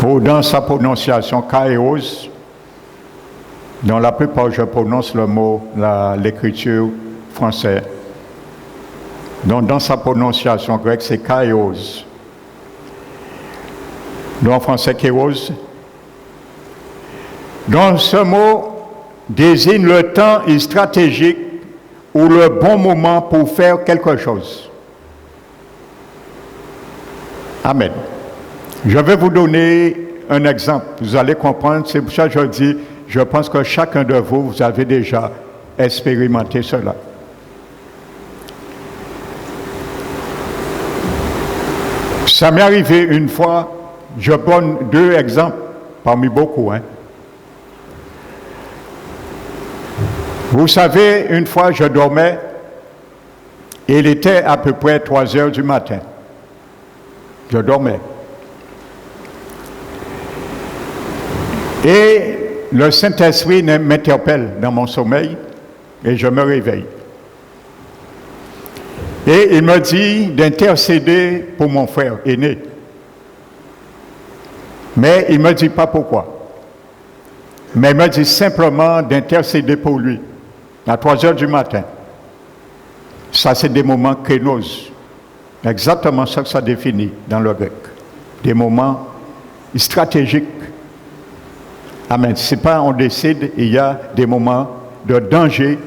Ou dans sa prononciation, Kairos, dans la plupart je prononce le mot, l'écriture française. Donc dans sa prononciation grecque, c'est Kairos. Donc en français, Kairos. Donc ce mot désigne le temps stratégique ou le bon moment pour faire quelque chose. Amen. Je vais vous donner un exemple. Vous allez comprendre. C'est pour ça que je dis, je pense que chacun de vous, vous avez déjà expérimenté cela. Ça m'est arrivé une fois, je donne 2 exemples parmi beaucoup. Vous savez, une fois je dormais, et il était à peu près 3 heures du matin. Je dormais. Et le Saint-Esprit m'interpelle dans mon sommeil et je me réveille. Et il me dit d'intercéder pour mon frère aîné. Mais il ne me dit pas pourquoi. Mais il me dit simplement d'intercéder pour lui à 3 heures du matin. Ça, c'est des moments kénos. Exactement ça que ça définit dans le grec. Des moments stratégiques. Amen. Ce n'est pas on décide, il y a des moments de danger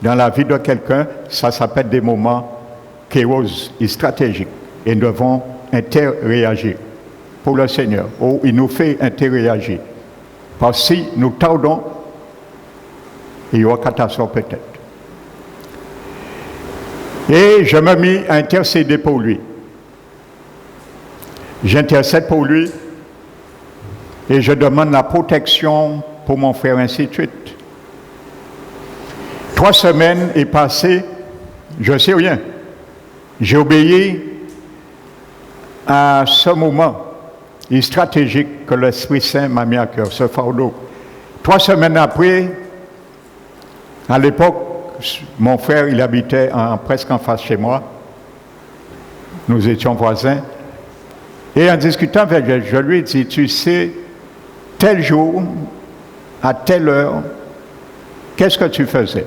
dans la vie de quelqu'un. Ça s'appelle des moments kéros et stratégiques. Et nous devons interréagir pour le Seigneur. Ou il nous fait interréagir. Parce que si nous tardons, il y aura catastrophe peut-être. Et je me mis à intercéder pour lui. J'intercède pour lui et je demande la protection pour mon frère, ainsi de suite. 3 semaines est passées, je ne sais rien. J'ai obéi à ce moment stratégique que l'Esprit Saint m'a mis à cœur, ce fardeau. 3 semaines après, à l'époque, mon frère, il habitait presque en face chez moi. Nous étions voisins. Et en discutant avec lui, je lui ai dit, tu sais, tel jour, à telle heure, qu'est-ce que tu faisais?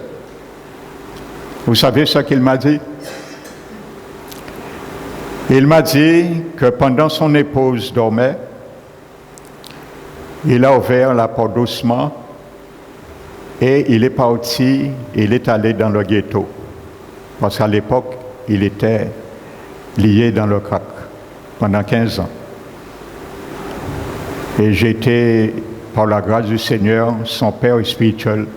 Vous savez ce qu'il m'a dit? Il m'a dit que pendant son épouse dormait, il a ouvert la porte doucement et il est parti, il est allé dans le ghetto. Parce qu'à l'époque, il était lié dans le crack pendant 15 ans. Et j'étais, par la grâce du Seigneur, son père spirituel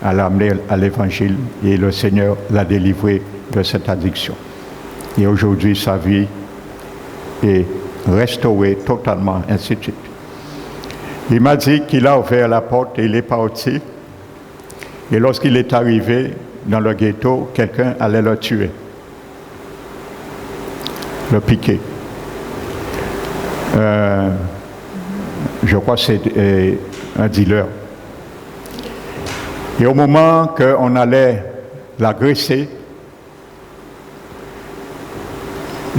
à l'amener à l'évangile et le Seigneur l'a délivré de cette addiction. Et aujourd'hui, sa vie est restaurée totalement, ainsi de suite. Il m'a dit qu'il a ouvert la porte et il est parti. Et lorsqu'il est arrivé dans le ghetto, quelqu'un allait le tuer, le piquer. Je crois que c'est un dealer. Et au moment qu'on allait l'agresser,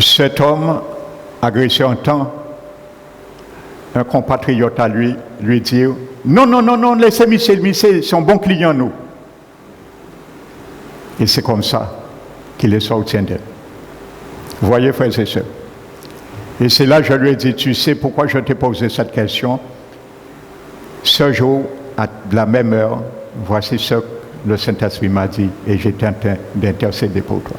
cet homme agressé entend un compatriote à lui dire « Non, laissez Michel, c'est un bon client, nous. » Et c'est comme ça qu'il est sorti d'elle. Vous voyez, frères et sœurs. Et c'est là que je lui ai dit, tu sais pourquoi je t'ai posé cette question? Ce jour, à la même heure, voici ce que le Saint-Esprit m'a dit et j'étais en train d'intercéder pour toi.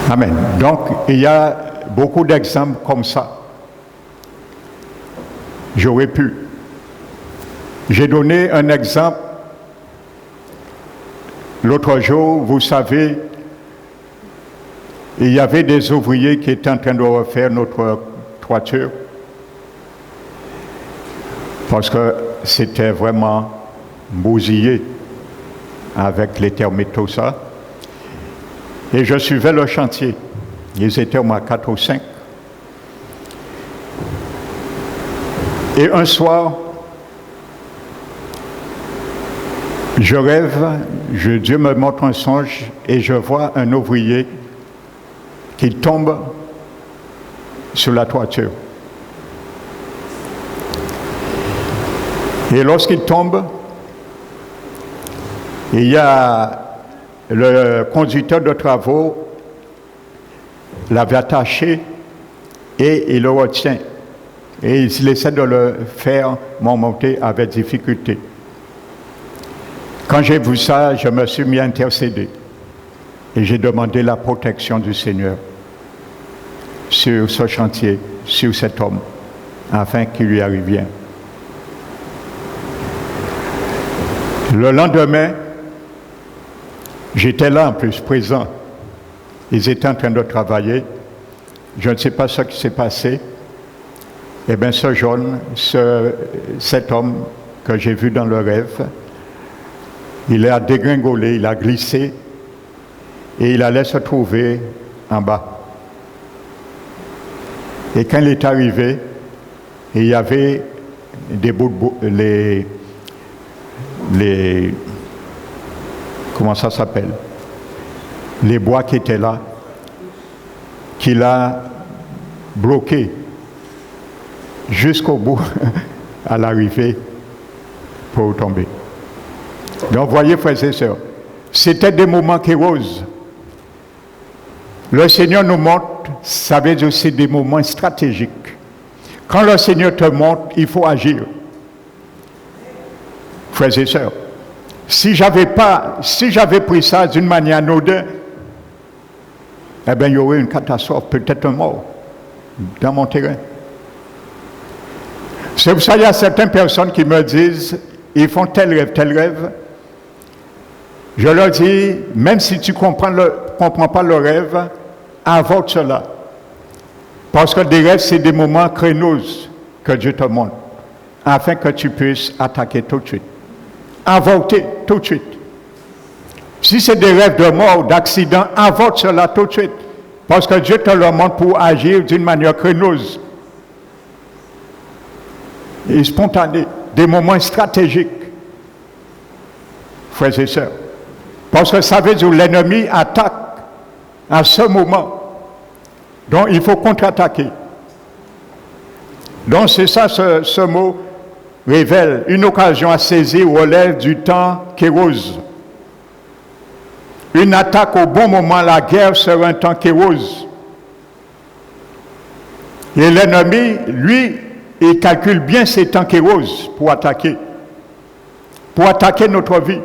Amen. Donc, il y a beaucoup d'exemples comme ça. J'aurais pu. J'ai donné un exemple. L'autre jour, vous savez, il y avait des ouvriers qui étaient en train de refaire notre toiture parce que c'était vraiment bousillé avec les termites, tout ça. Et je suivais le chantier. Ils étaient au moins 4 ou 5. Et un soir, je rêve, Dieu me montre un songe et je vois un ouvrier qui tombe sur la toiture. Et lorsqu'il tombe, il y a le conducteur de travaux l'avait attaché et il le retient. Et il essaie de le faire monter avec difficulté. Quand j'ai vu ça, je me suis mis à intercéder. Et j'ai demandé la protection du Seigneur sur ce chantier, sur cet homme, afin qu'il lui arrive bien. Le lendemain, j'étais là en plus, présent. Ils étaient en train de travailler. Je ne sais pas ce qui s'est passé. Eh bien, ce jeune, cet homme que j'ai vu dans le rêve, il a dégringolé, il a glissé et il allait se trouver en bas. Et quand il est arrivé, il y avait des bouts de comment ça s'appelle? Les bois qui étaient là, qu'il a bloqué jusqu'au bout à l'arrivée pour tomber. Donc, voyez, frères et sœurs, c'était des moments kairos. Le Seigneur nous montre, ça veut dire c'est des moments stratégiques. Quand le Seigneur te montre, il faut agir. Frères et sœurs, si j'avais pris ça d'une manière anodine, eh bien, il y aurait une catastrophe, peut-être un mort dans mon terrain. C'est pour ça qu'il y a certaines personnes qui me disent, ils font tel rêve. Je leur dis, même si tu ne comprends pas le rêve, invoque cela. Parce que des rêves, c'est des moments créneaux que Dieu te montre, afin que tu puisses attaquer tout de suite. Invoquer tout de suite. Si c'est des rêves de mort, d'accident, invoque cela tout de suite. Parce que Dieu te le montre pour agir d'une manière créneuse et spontanée, des moments stratégiques, frères et sœurs. Parce que ça veut dire que l'ennemi attaque à ce moment. Donc il faut contre-attaquer. Donc c'est ça, ce mot révèle une occasion à saisir relève du temps kairos. Une attaque au bon moment, la guerre sera un temps kairos. Et l'ennemi, lui, il calcule bien ces temps kairos pour attaquer notre vie,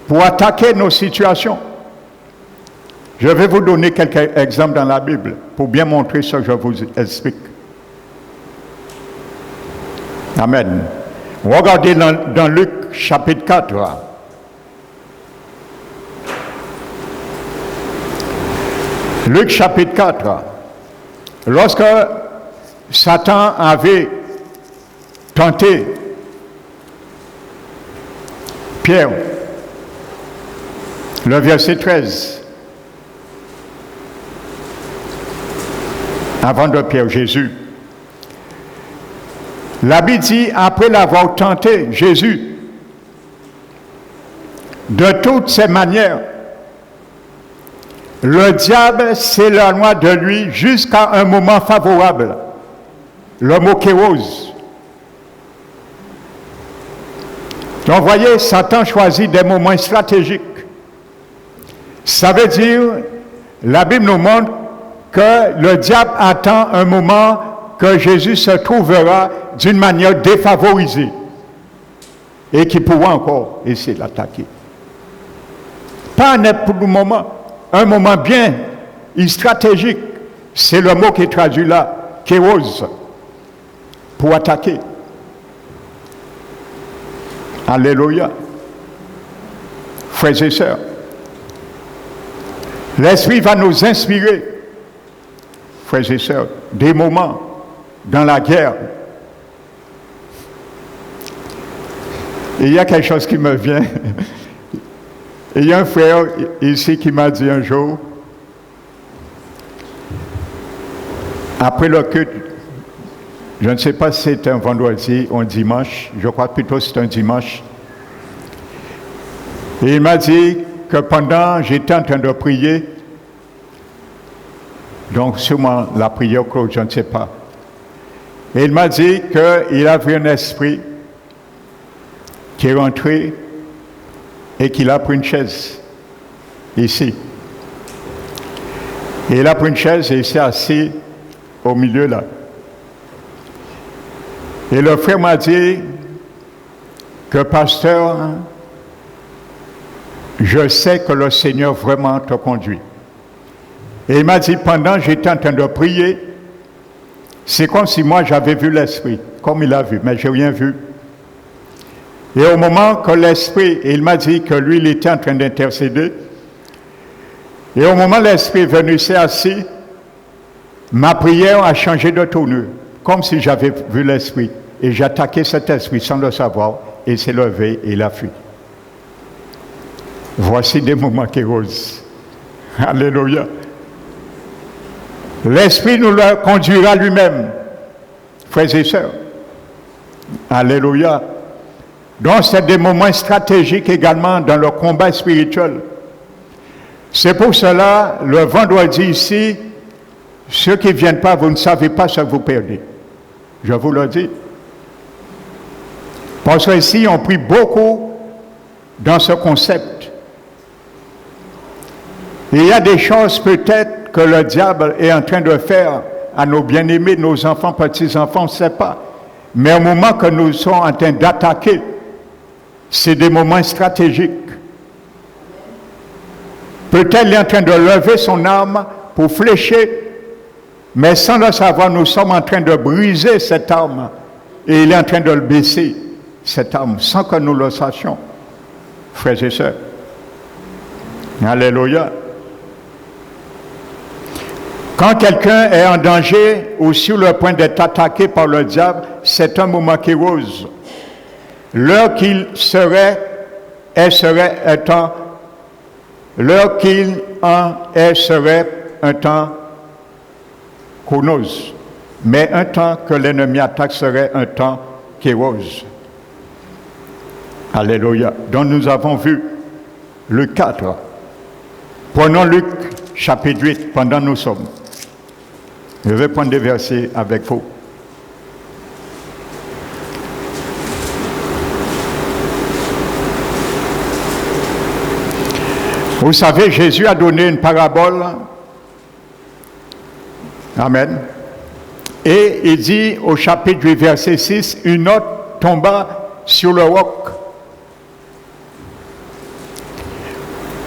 pour attaquer nos situations. Je vais vous donner quelques exemples dans la Bible pour bien montrer ce que je vous explique. Amen. Regardez dans Luc chapitre 4. Luc chapitre 4. Lorsque Satan avait tenté Pierre, le verset 13, avant de Pierre, Jésus. La Bible dit, après l'avoir tenté, Jésus, de toutes ses manières, le diable s'éloigna de lui jusqu'à un moment favorable. Le mot kairos. Donc, vous voyez, Satan choisit des moments stratégiques. Ça veut dire, la Bible nous montre que le diable attend un moment que Jésus se trouvera d'une manière défavorisée et qui pourra encore essayer de l'attaquer. Pas n'importe quel moment, un moment bien stratégique, c'est le mot qui est traduit là, kairos, pour attaquer. Alléluia. Frères et sœurs, l'Esprit va nous inspirer, frères et sœurs, des moments dans la guerre. Et il y a quelque chose qui me vient. Et il y a un frère ici qui m'a dit un jour, après le culte, je ne sais pas si c'est un vendredi ou un dimanche, je crois plutôt que c'est un dimanche, et il m'a dit que pendant j'étais en train de prier, Donc sûrement la prière Claude, je ne sais pas. Et il m'a dit qu'il a vu un esprit qui est rentré et qu'il a pris une chaise ici. Et il a pris une chaise et il s'est assis au milieu là. Et le frère m'a dit que pasteur, je sais que le Seigneur vraiment te conduit. Et il m'a dit, pendant que j'étais en train de prier, c'est comme si moi j'avais vu l'Esprit, comme il a vu, mais je n'ai rien vu. Et au moment que l'Esprit, il m'a dit que lui, il était en train d'intercéder, et au moment où l'Esprit est venu, s'est assis, ma prière a changé de tournure, comme si j'avais vu l'Esprit. Et j'ai attaqué cet esprit sans le savoir, et il s'est levé et il a fui. Voici des moments qui rosent. Alléluia. L'Esprit nous le conduira lui-même, frères et sœurs. Alléluia. Donc c'est des moments stratégiques également dans le combat spirituel. C'est pour cela, le vendredi ici, ceux qui ne viennent pas, vous ne savez pas ce que vous perdez. Je vous le dis. Parce qu'ici, on prie beaucoup dans ce concept. Et il y a des choses peut-être que le diable est en train de faire à nos bien-aimés, nos enfants, petits-enfants, on ne sait pas. Mais au moment que nous sommes en train d'attaquer, c'est des moments stratégiques. Peut-être il est en train de lever son arme pour flécher, mais sans le savoir, nous sommes en train de briser cette arme. Et il est en train de le baisser, cette arme, sans que nous le sachions, frères et sœurs. Alléluia. Quand quelqu'un est en danger ou sur le point d'être attaqué par le diable, c'est un moment qui rose. L'heure qu'il serait un temps, l'heure qu'il en est serait un temps chronos. Mais un temps que l'ennemi attaque serait un temps qui rose. Alléluia. Donc nous avons vu Luc 4. Prenons Luc chapitre 8 pendant que nous sommes. Je vais prendre des versets avec vous. Vous savez, Jésus a donné une parabole. Amen. Et il dit au chapitre 8, verset 6, une autre tomba sur le roc.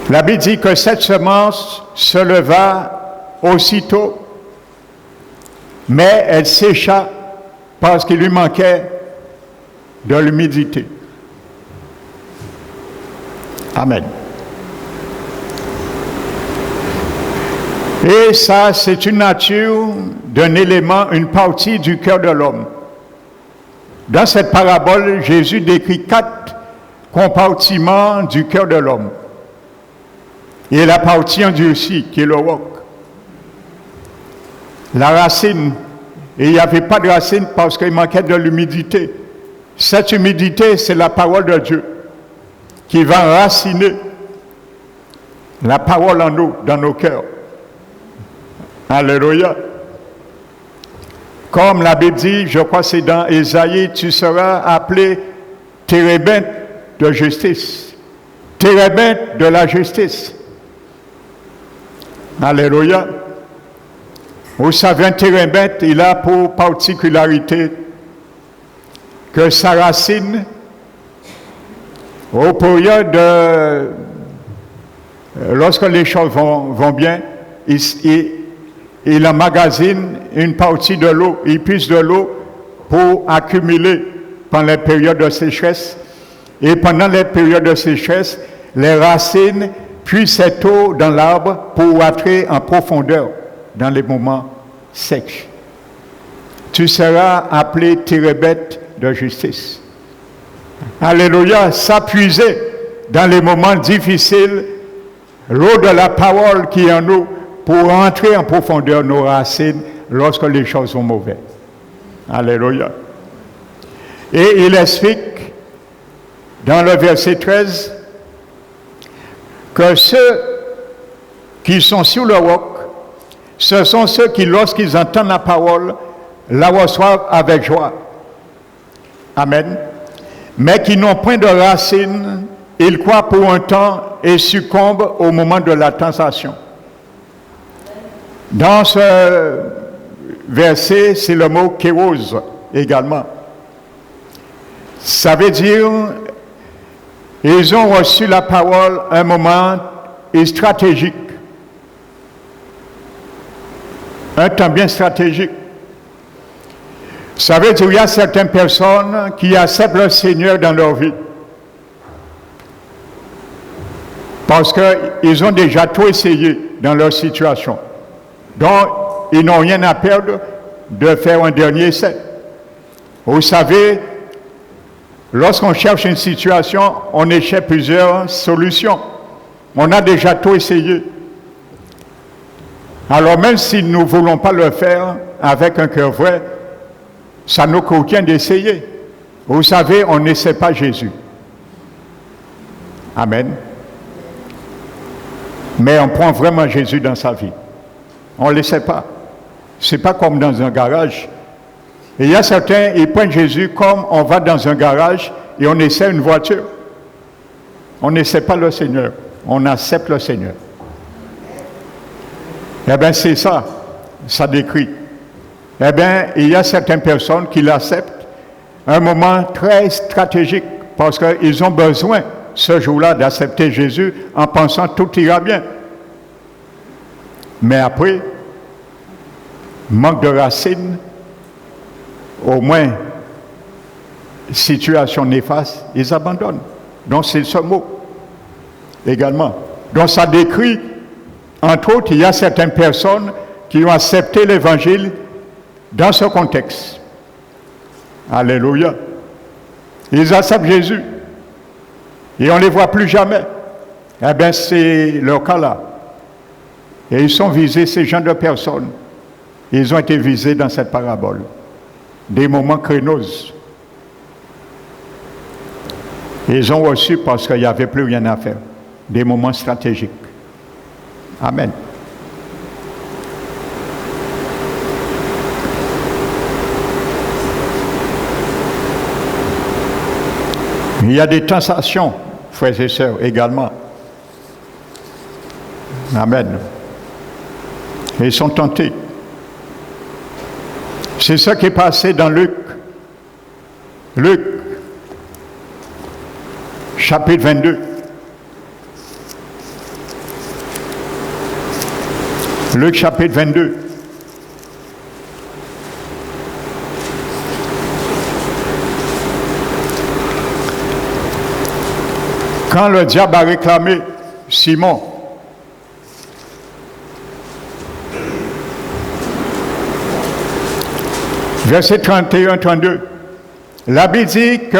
La Bible dit que cette semence se leva aussitôt, mais elle sécha parce qu'il lui manquait de l'humidité. Amen. Et ça, c'est une nature d'un élément, une partie du cœur de l'homme. Dans cette parabole, Jésus décrit 4 compartiments du cœur de l'homme. Et la partie endurcie, qui est le roc. La racine, et il n'y avait pas de racine parce qu'il manquait de l'humidité. Cette humidité, c'est la parole de Dieu qui va raciner la parole en nous, dans nos cœurs. Alléluia. Comme la Bible dit, je crois que c'est dans Ésaïe, tu seras appelé térébinthe de justice. Térébinthe de la justice. Alléluia. Vous savez, un térébinthe, il a pour particularité que sa racine, au période de... Lorsque les choses vont bien, il emmagasine une partie de l'eau, il puise de l'eau pour accumuler pendant les périodes de sécheresse. Et pendant les périodes de sécheresse, les racines puisent cette eau dans l'arbre pour entrer en profondeur dans les moments secs. Tu seras appelé térébinthe de justice. Alléluia, s'appuiser dans les moments difficiles, l'eau de la parole qui est en nous, pour entrer en profondeur nos racines lorsque les choses sont mauvaises. Alléluia. Et il explique dans le verset 13 que ceux qui sont sur le roc, Ce sont ceux qui, lorsqu'ils entendent la parole, la reçoivent avec joie. Amen. Mais qui n'ont point de racines, ils croient pour un temps et succombent au moment de la tentation. Dans ce verset, c'est le mot kéros également. Ça veut dire, ils ont reçu la parole à un moment stratégique. Un temps bien stratégique. Ça veut dire qu'il y a certaines personnes qui acceptent le Seigneur dans leur vie. Parce qu'ils ont déjà tout essayé dans leur situation. Donc, ils n'ont rien à perdre de faire un dernier essai. Vous savez, lorsqu'on cherche une situation, on échappe plusieurs solutions. On a déjà tout essayé. Alors même si nous ne voulons pas le faire avec un cœur vrai, ça nous contient d'essayer. Vous savez, on n'essaie pas Jésus. Amen. Mais on prend vraiment Jésus dans sa vie. On ne l'essaie pas. Ce n'est pas comme dans un garage. Et il y a certains, ils prennent Jésus comme on va dans un garage et on essaie une voiture. On n'essaie pas le Seigneur. On accepte le Seigneur. Eh bien, c'est ça. Ça décrit. Eh bien, il y a certaines personnes qui l'acceptent à un moment très stratégique parce qu'ils ont besoin, ce jour-là, d'accepter Jésus en pensant que tout ira bien. Mais après, manque de racines, au moins, situation néfaste, ils abandonnent. Donc, c'est ce mot également. Donc, ça décrit, entre autres, il y a certaines personnes qui ont accepté l'Évangile dans ce contexte. Alléluia. Ils acceptent Jésus. Et on ne les voit plus jamais. Eh bien, c'est leur cas là. Et ils sont visés, ces gens de personnes. Ils ont été visés dans cette parabole. Des moments créneaux. Ils ont reçu parce qu'il n'y avait plus rien à faire. Des moments stratégiques. Amen. Il y a des tentations, frères et sœurs, également. Amen. Ils sont tentés. C'est ce qui est passé dans Luc. Luc, chapitre 22. Luc, chapitre 22. Quand le diable a réclamé Simon, verset 31-32, la Bible dit que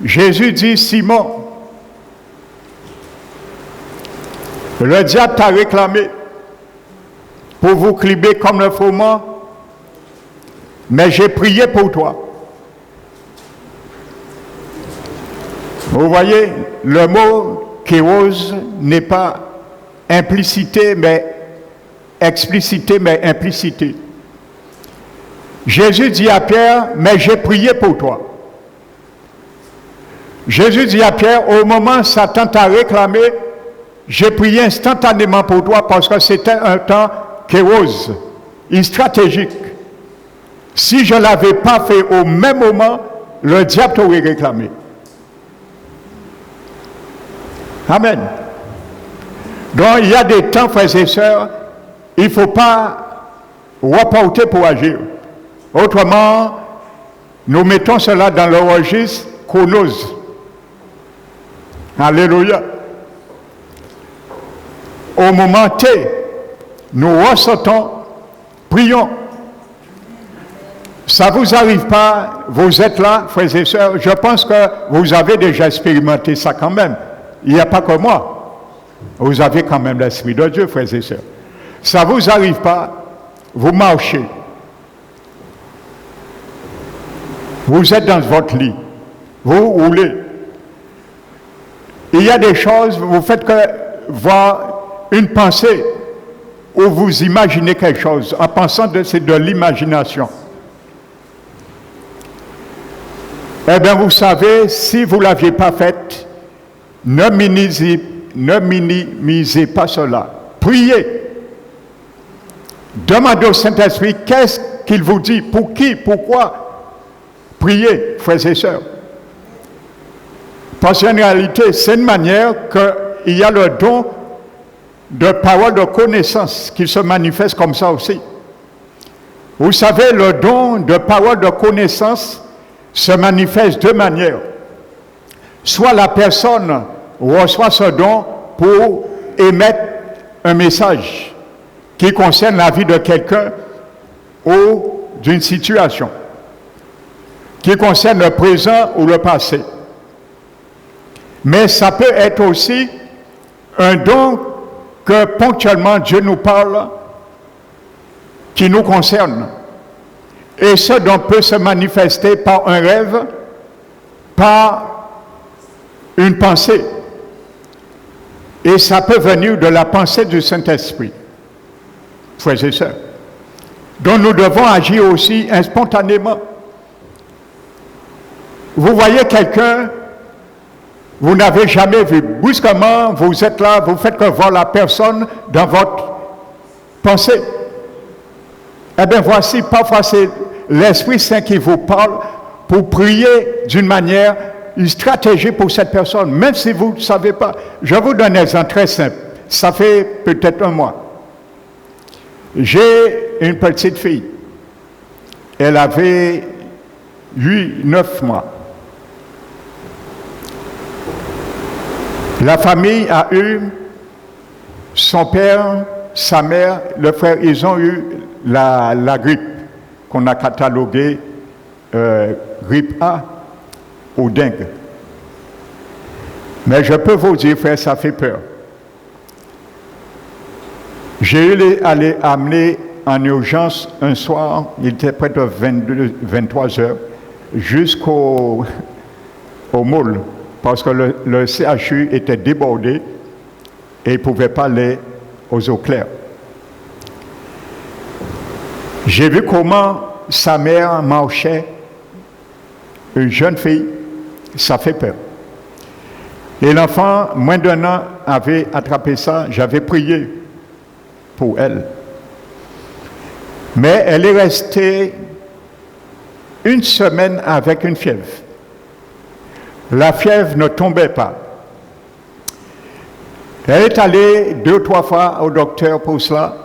Jésus dit, Simon, le diable t'a réclamé pour vous cliver comme le froment, mais j'ai prié pour toi. Vous voyez, le mot kéros n'est pas implicité, mais explicité, mais implicité. Jésus dit à Pierre, mais j'ai prié pour toi. Jésus dit à Pierre, au moment où Satan t'a réclamé, j'ai prié instantanément pour toi parce que c'était un temps kéros, stratégique. Si je ne l'avais pas fait au même moment, le diable t'aurait réclamé. Amen. Donc il y a des temps, frères et sœurs, il ne faut pas reporter pour agir. Autrement, nous mettons cela dans le registre chronos. Alléluia. Au moment T, nous ressentons, prions. Ça ne vous arrive pas, vous êtes là, frères et sœurs, je pense que vous avez déjà expérimenté ça quand même. Il n'y a pas que moi. Vous avez quand même l'Esprit de Dieu, frères et sœurs. Ça ne vous arrive pas, vous marchez. Vous êtes dans votre lit. Vous roulez. Il y a des choses, vous faites que voir une pensée où vous imaginez quelque chose en pensant que c'est de l'imagination. Eh bien, vous savez, si vous ne l'aviez pas fait, ne minimisez pas cela. Priez. Demandez au Saint-Esprit qu'est-ce qu'il vous dit, pour qui, pourquoi. Priez, frères et sœurs. Parce qu'en réalité, c'est une manière qu'il y a le don de parole de connaissance qui se manifeste comme ça aussi. Vous savez, le don de parole de connaissance se manifeste de deux manières. Soit la personne reçoit ce don pour émettre un message qui concerne la vie de quelqu'un ou d'une situation, qui concerne le présent ou le passé. Mais ça peut être aussi un don que ponctuellement Dieu nous parle, qui nous concerne. Et ce don peut se manifester par un rêve, par une pensée. Et ça peut venir de la pensée du Saint-Esprit, frères et sœurs. Donc nous devons agir aussi spontanément. Vous voyez quelqu'un, vous n'avez jamais vu. Brusquement, vous êtes là, vous faites que voir la personne dans votre pensée. Eh bien, voici, parfois c'est l'Esprit Saint qui vous parle pour prier d'une manière, une stratégie pour cette personne, même si vous ne savez pas. Je vous donne un exemple très simple. Ça fait peut-être un mois. J'ai une petite fille. Elle avait 9 mois. La famille a eu, son père, sa mère, le frère, ils ont eu la grippe qu'on a cataloguée grippe A ou dengue. Mais je peux vous dire, frère, ça fait peur. J'ai eu à les amener en urgence un soir, il était près de 23 heures, jusqu'au môle, parce que le CHU était débordé et il ne pouvait pas aller aux eaux claires. J'ai vu comment sa mère marchait, une jeune fille, ça fait peur. Et l'enfant, moins d'un an, avait attrapé ça, j'avais prié pour elle. Mais elle est restée une semaine avec une fièvre. La fièvre ne tombait pas. Elle est allée 2 ou 3 fois au docteur pour cela.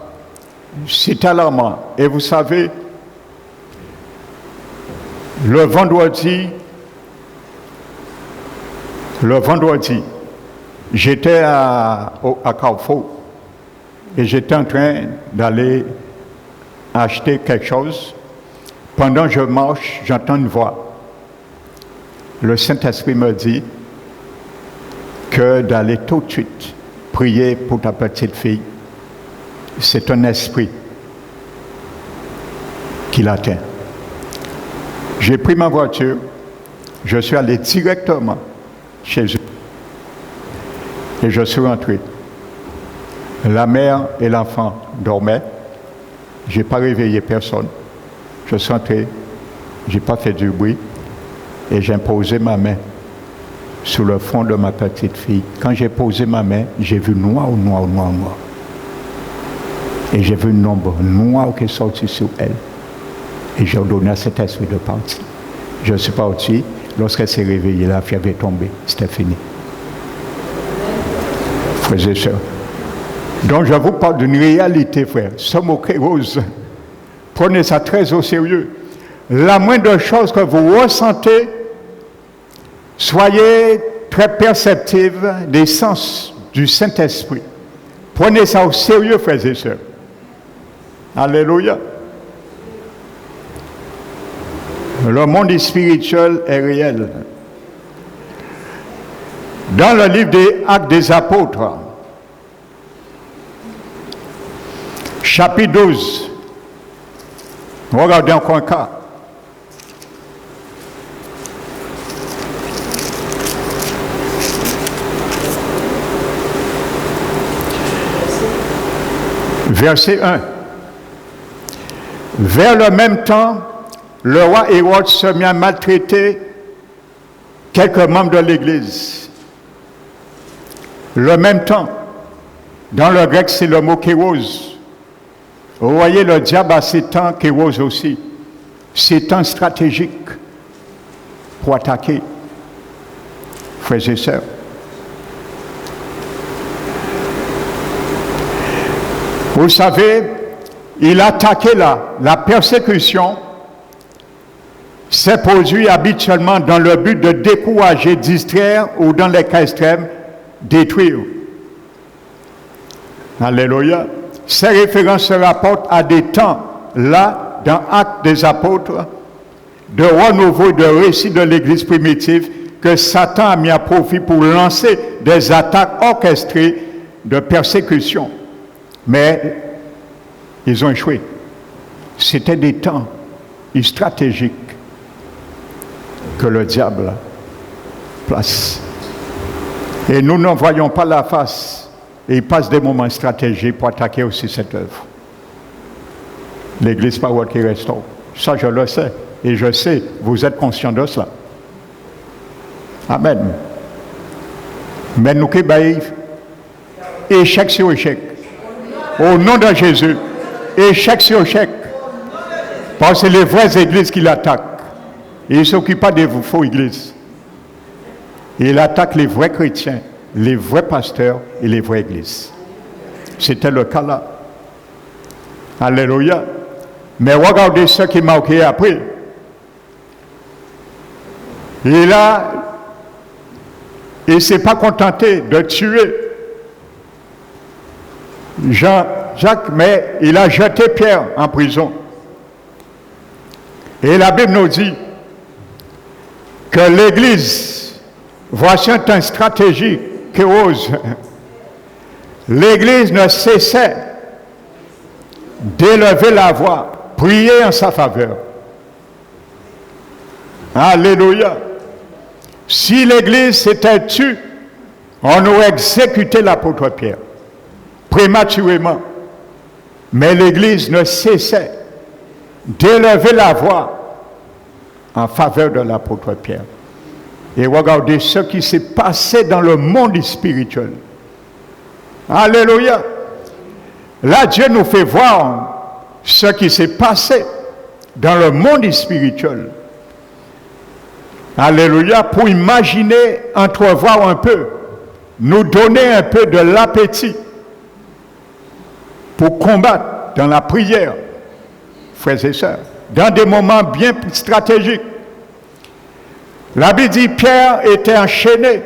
C'est alarmant. Et vous savez, le vendredi, j'étais à Carrefour et j'étais en train d'aller acheter quelque chose. Pendant que je marche, j'entends une voix. Le Saint-Esprit me dit que d'aller tout de suite prier pour ta petite fille. C'est un esprit qui l'atteint. J'ai pris ma voiture, je suis allé directement chez eux et je suis rentré. La mère et l'enfant dormaient. Je n'ai pas réveillé personne. Je suis rentré, je n'ai pas fait du bruit et j'ai posé ma main sur le front de ma petite fille. Quand j'ai posé ma main, j'ai vu noir. Et j'ai vu une ombre noire qui est sortie sur elle. Et j'ai ordonné à cet esprit de partir. Je suis parti. Lorsqu'elle s'est réveillée, la fièvre est tombée. C'était fini. Frères et sœurs. Donc je vous parle d'une réalité, frère. Somokérose. Prenez ça très au sérieux. La moindre chose que vous ressentez, soyez très perceptive des sens du Saint-Esprit. Prenez ça au sérieux, frères et sœurs. Alléluia. Le monde spirituel est réel. Dans le livre des Actes des Apôtres, chapitre 12, regardez encore un cas. Verset 1. Vers le même temps, le roi Hérode se mit à maltraiter quelques membres de l'Église. Le même temps, dans le grec, c'est le mot kéros. Vous voyez, le diable a ses temps kéros aussi. Ses temps stratégiques pour attaquer. Frères et sœurs. Vous savez, il attaquait la persécution s'est produit habituellement dans le but de décourager, distraire ou, dans les cas extrêmes, détruire. Alléluia. Ces références se rapportent à des temps, là, dans Actes des Apôtres, de renouveau et de récit de l'Église primitive, que Satan a mis à profit pour lancer des attaques orchestrées de persécution. Mais ils ont échoué. C'était des temps stratégiques que le diable place. Et nous n'en voyons pas la face. Et il passe des moments stratégiques pour attaquer aussi cette œuvre. L'Église parole qui restaure. Ça, je le sais. Et je sais, vous êtes conscients de cela. Amen. Mais nous qui baillons, échec sur échec. Au nom de Jésus, échec sur échec. Parce que c'est les vraies églises qui l'attaquent. Et il ne s'occupe pas des faux églises. Il attaque les vrais chrétiens, les vrais pasteurs et les vraies églises. C'était le cas là. Alléluia. Mais regardez ce qui m'a marqué après. Il ne s'est pas contenté de tuer Jacques, mais il a jeté Pierre en prison. Et la Bible nous dit que l'Église, voici un temps stratégique qui ose. L'Église ne cessait d'élever la voix, prier en sa faveur. Alléluia. Si l'Église s'était tue, on aurait exécuté l'apôtre Pierre, prématurément. Mais l'Église ne cessait d'élever la voix en faveur de l'apôtre Pierre. Et regardez ce qui s'est passé dans le monde spirituel. Alléluia. Là, Dieu nous fait voir ce qui s'est passé dans le monde spirituel. Alléluia, pour imaginer, entrevoir un peu, nous donner un peu de l'appétit pour combattre dans la prière, frères et sœurs, dans des moments bien stratégiques. La Bible dit Pierre était enchaîné.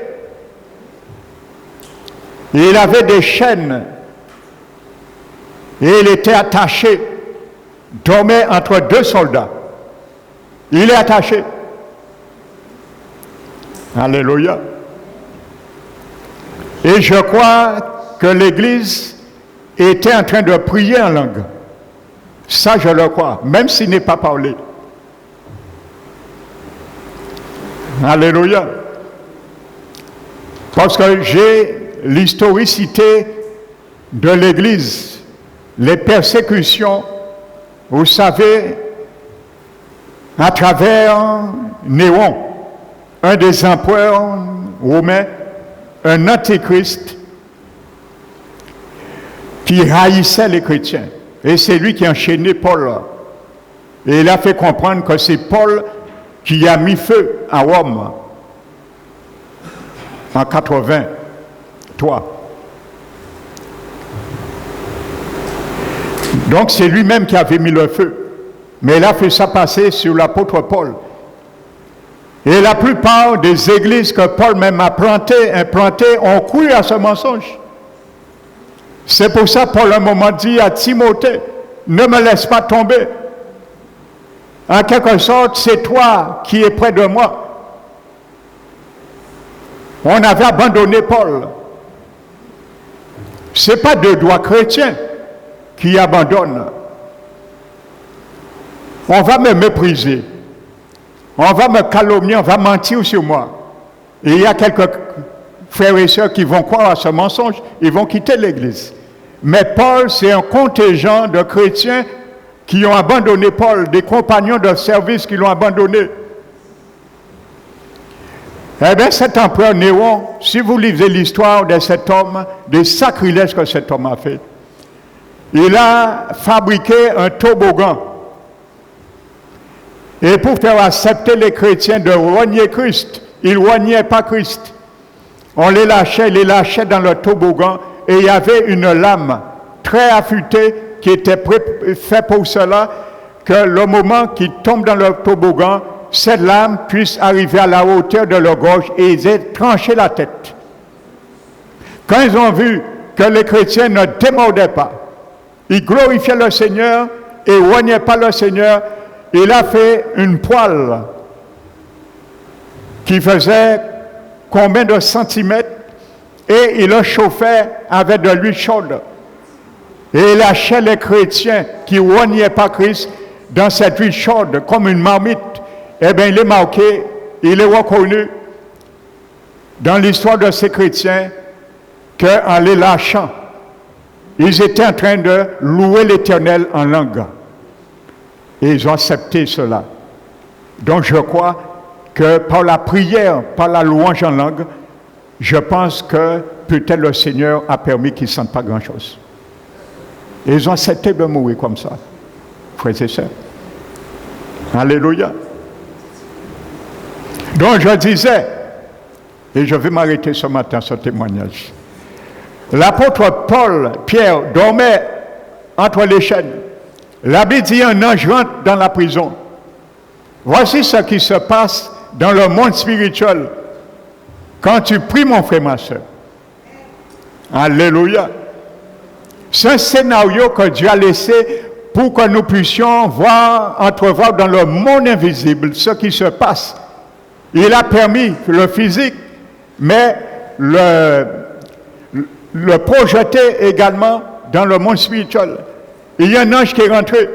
Et il avait des chaînes. Et il était attaché. Dormait entre deux soldats. Il est attaché. Alléluia. Et je crois que l'Église était en train de prier en langue. Ça, je le crois, même s'il n'est pas parlé. Alléluia. Parce que j'ai l'historicité de l'Église, les persécutions, vous savez, à travers Néron, un des empereurs romains, un antéchrist qui haïssait les chrétiens. Et c'est lui qui a enchaîné Paul. Et il a fait comprendre que c'est Paul qui a mis feu à Rome en 83. Donc c'est lui-même qui avait mis le feu. Mais il a fait ça passer sur l'apôtre Paul. Et la plupart des églises que Paul même a implantées ont cru à ce mensonge. C'est pour ça Paul à un moment dit à Timothée, ne me laisse pas tomber. En quelque sorte, c'est toi qui es près de moi. On avait abandonné Paul. Ce n'est pas deux doigts chrétiens qui abandonnent. On va me mépriser. On va me calomnier, on va mentir sur moi. Et il y a quelques frères et sœurs qui vont croire à ce mensonge, ils vont quitter l'Église. Mais Paul, c'est un contingent de chrétiens qui ont abandonné Paul, des compagnons de service qui l'ont abandonné. Eh bien, cet empereur Néron, si vous lisez l'histoire de cet homme, des sacrilèges que cet homme a fait, il a fabriqué un toboggan. Et pour faire accepter les chrétiens de renier Christ, ils ne reniaient pas Christ. On les lâchait dans le toboggan et il y avait une lame très affûtée qui était faite pour cela, que le moment qu'ils tombent dans le toboggan, cette lame puisse arriver à la hauteur de leur gorge et ils aient tranché la tête. Quand ils ont vu que les chrétiens ne démordaient pas, ils glorifiaient le Seigneur et ne reniaient pas le Seigneur, il a fait une poêle qui faisait combien de centimètres et il le chauffait avec de l'huile chaude. Et il lâchait les chrétiens qui ne reniaient pas Christ dans cette huile chaude comme une marmite. Eh bien, il est marqué, il est reconnu dans l'histoire de ces chrétiens qu'en les lâchant, ils étaient en train de louer l'Éternel en langue. Et ils ont accepté cela. Donc je crois que par la prière, par la louange en langue, je pense que peut-être le Seigneur a permis qu'ils ne sentent pas grand-chose. Et ils ont accepté de mourir comme ça, frères et sœurs. Alléluia. Donc je disais, et je vais m'arrêter ce matin sur ce témoignage, l'apôtre Pierre dormait entre les chaînes. La Bible dit un ange rentre dans la prison. Voici ce qui se passe dans le monde spirituel quand tu pries, mon frère, ma soeur. Alléluia. C'est un scénario que Dieu a laissé pour que nous puissions entrevoir dans le monde invisible ce qui se passe. Il a permis le physique, mais le projeter également dans le monde spirituel. Il y a un ange qui est rentré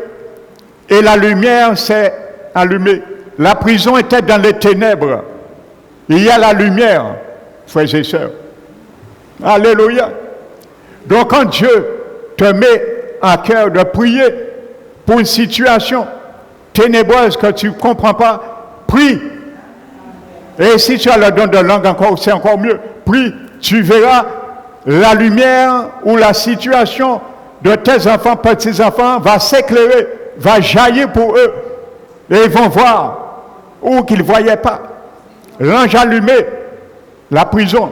et la lumière s'est allumée. La prison était dans les ténèbres. Il y a la lumière, frères et sœurs. Alléluia. Donc quand Dieu te met à cœur de prier pour une situation ténébreuse que tu ne comprends pas, prie. Et si tu as le don de langue encore, c'est encore mieux. Prie, tu verras la lumière ou la situation de tes enfants, petits-enfants, va s'éclairer, va jaillir pour eux. Et ils vont voir où qu'ils ne voyaient pas. L'ange allumé, la prison.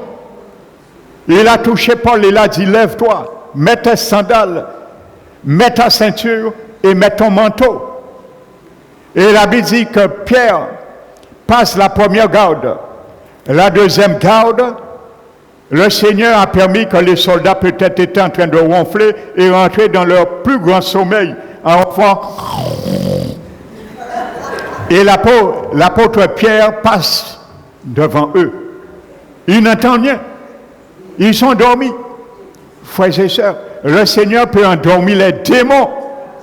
Il a touché Paul, il a dit, lève-toi, mets tes sandales, mets ta ceinture et mets ton manteau. Et la Bible dit que Pierre passe la première garde. La deuxième garde, le Seigneur a permis que les soldats peut-être étaient en train de ronfler et rentrer dans leur plus grand sommeil en faisant. Et l'apôtre Pierre passe devant eux. Ils n'entendent rien. Ils sont endormis. Frères et sœurs, le Seigneur peut endormir les démons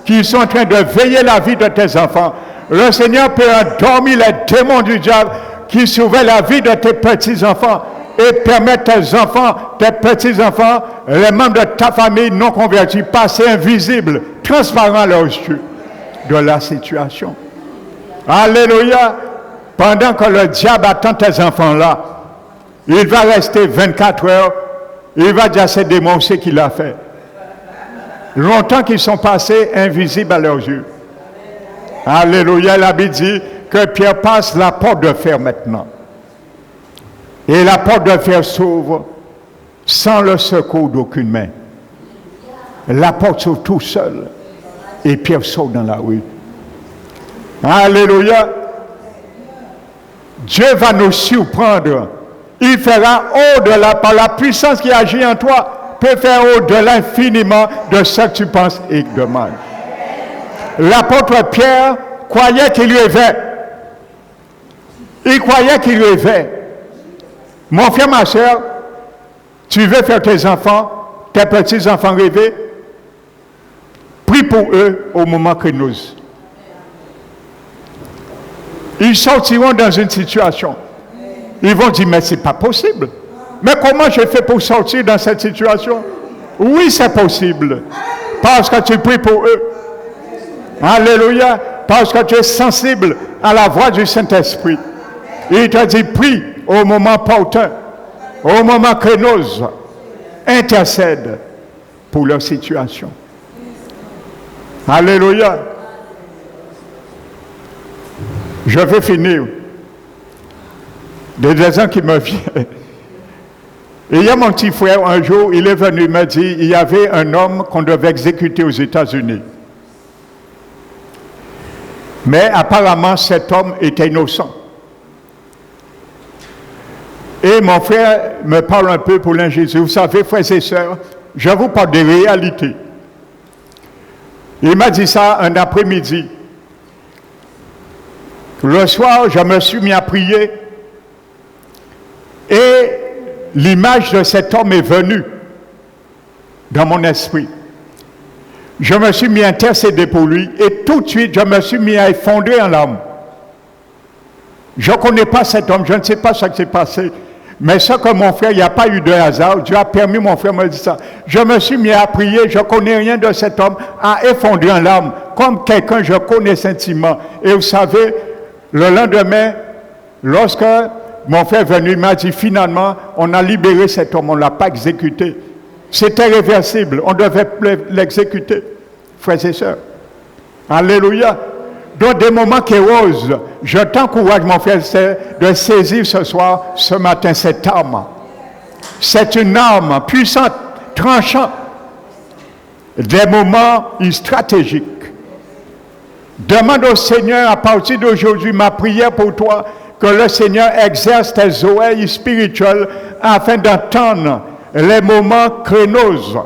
qui sont en train de veiller la vie de tes enfants. Le Seigneur peut endormir les démons du diable qui surveillent la vie de tes petits-enfants et permettre tes enfants, tes petits-enfants, les membres de ta famille non convertis, passer invisibles, transparents à leurs yeux de la situation. Alléluia. Pendant que le diable attend tes enfants-là, il va rester 24 heures, il va dire à ces démons ce qu'il a fait. Longtemps qu'ils sont passés invisibles à leurs yeux. Alléluia. La Bible dit que Pierre passe la porte de fer maintenant. Et la porte de fer s'ouvre sans le secours d'aucune main. La porte s'ouvre tout seul. Et Pierre sort dans la rue. Alléluia. Dieu va nous surprendre. Il fera au-delà, par la puissance qui agit en toi, peut faire au-delà infiniment de ce que tu penses et demandes. L'apôtre Pierre croyait qu'il rêvait. Il croyait qu'il rêvait. Mon frère, ma soeur, tu veux faire tes enfants, tes petits-enfants rêver? Prie pour eux au moment créneuse. Ils sortiront dans une situation. Ils vont dire, mais ce n'est pas possible. Mais comment je fais pour sortir dans cette situation? Oui, c'est possible. Parce que tu pries pour eux. Alléluia. Parce que tu es sensible à la voix du Saint-Esprit. Il te dit, prie au moment opportun, au moment créneuse. Intercède pour leur situation. Alléluia. Je vais finir. Des raisons qui me viennent. Et il y a mon petit frère, un jour, il est venu me dire, il y avait un homme qu'on devait exécuter aux États-Unis. Mais apparemment, cet homme était innocent. Et mon frère me parle un peu pour l'Injésus. Vous savez, frères et sœurs, je vous parle des réalités. Il m'a dit ça un après-midi. Le soir, je me suis mis à prier et l'image de cet homme est venue dans mon esprit. Je me suis mis à intercéder pour lui et tout de suite, je me suis mis à effondrer en larmes. Je ne connais pas cet homme, je ne sais pas ce qui s'est passé. Mais ce que mon frère, il n'y a pas eu de hasard. Dieu a permis, mon frère me dit ça. Je me suis mis à prier, je ne connais rien de cet homme, à effondrer en larmes, comme quelqu'un que je connais intimement. Et vous savez, le lendemain, lorsque mon frère est venu, il m'a dit, finalement, on a libéré cet homme, on ne l'a pas exécuté. C'était réversible, on devait l'exécuter, frères et sœurs. Alléluia. Dans des moments qui rosent, je t'encourage, mon frère, de saisir ce soir, ce matin, cette arme. C'est une arme puissante, tranchante. Des moments stratégiques. Demande au Seigneur, à partir d'aujourd'hui, ma prière pour toi, que le Seigneur exerce tes oreilles spirituelles afin d'entendre les moments créneuse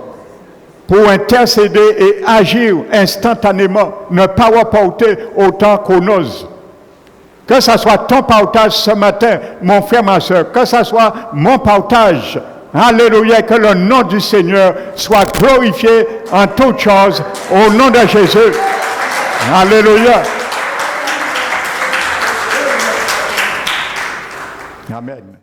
pour intercéder et agir instantanément, ne pas reporter autant qu'on ose. Que ce soit ton partage ce matin, mon frère, ma soeur, que ce soit mon partage, alléluia, que le nom du Seigneur soit glorifié en toutes choses, au nom de Jésus. Alléluia. Amen.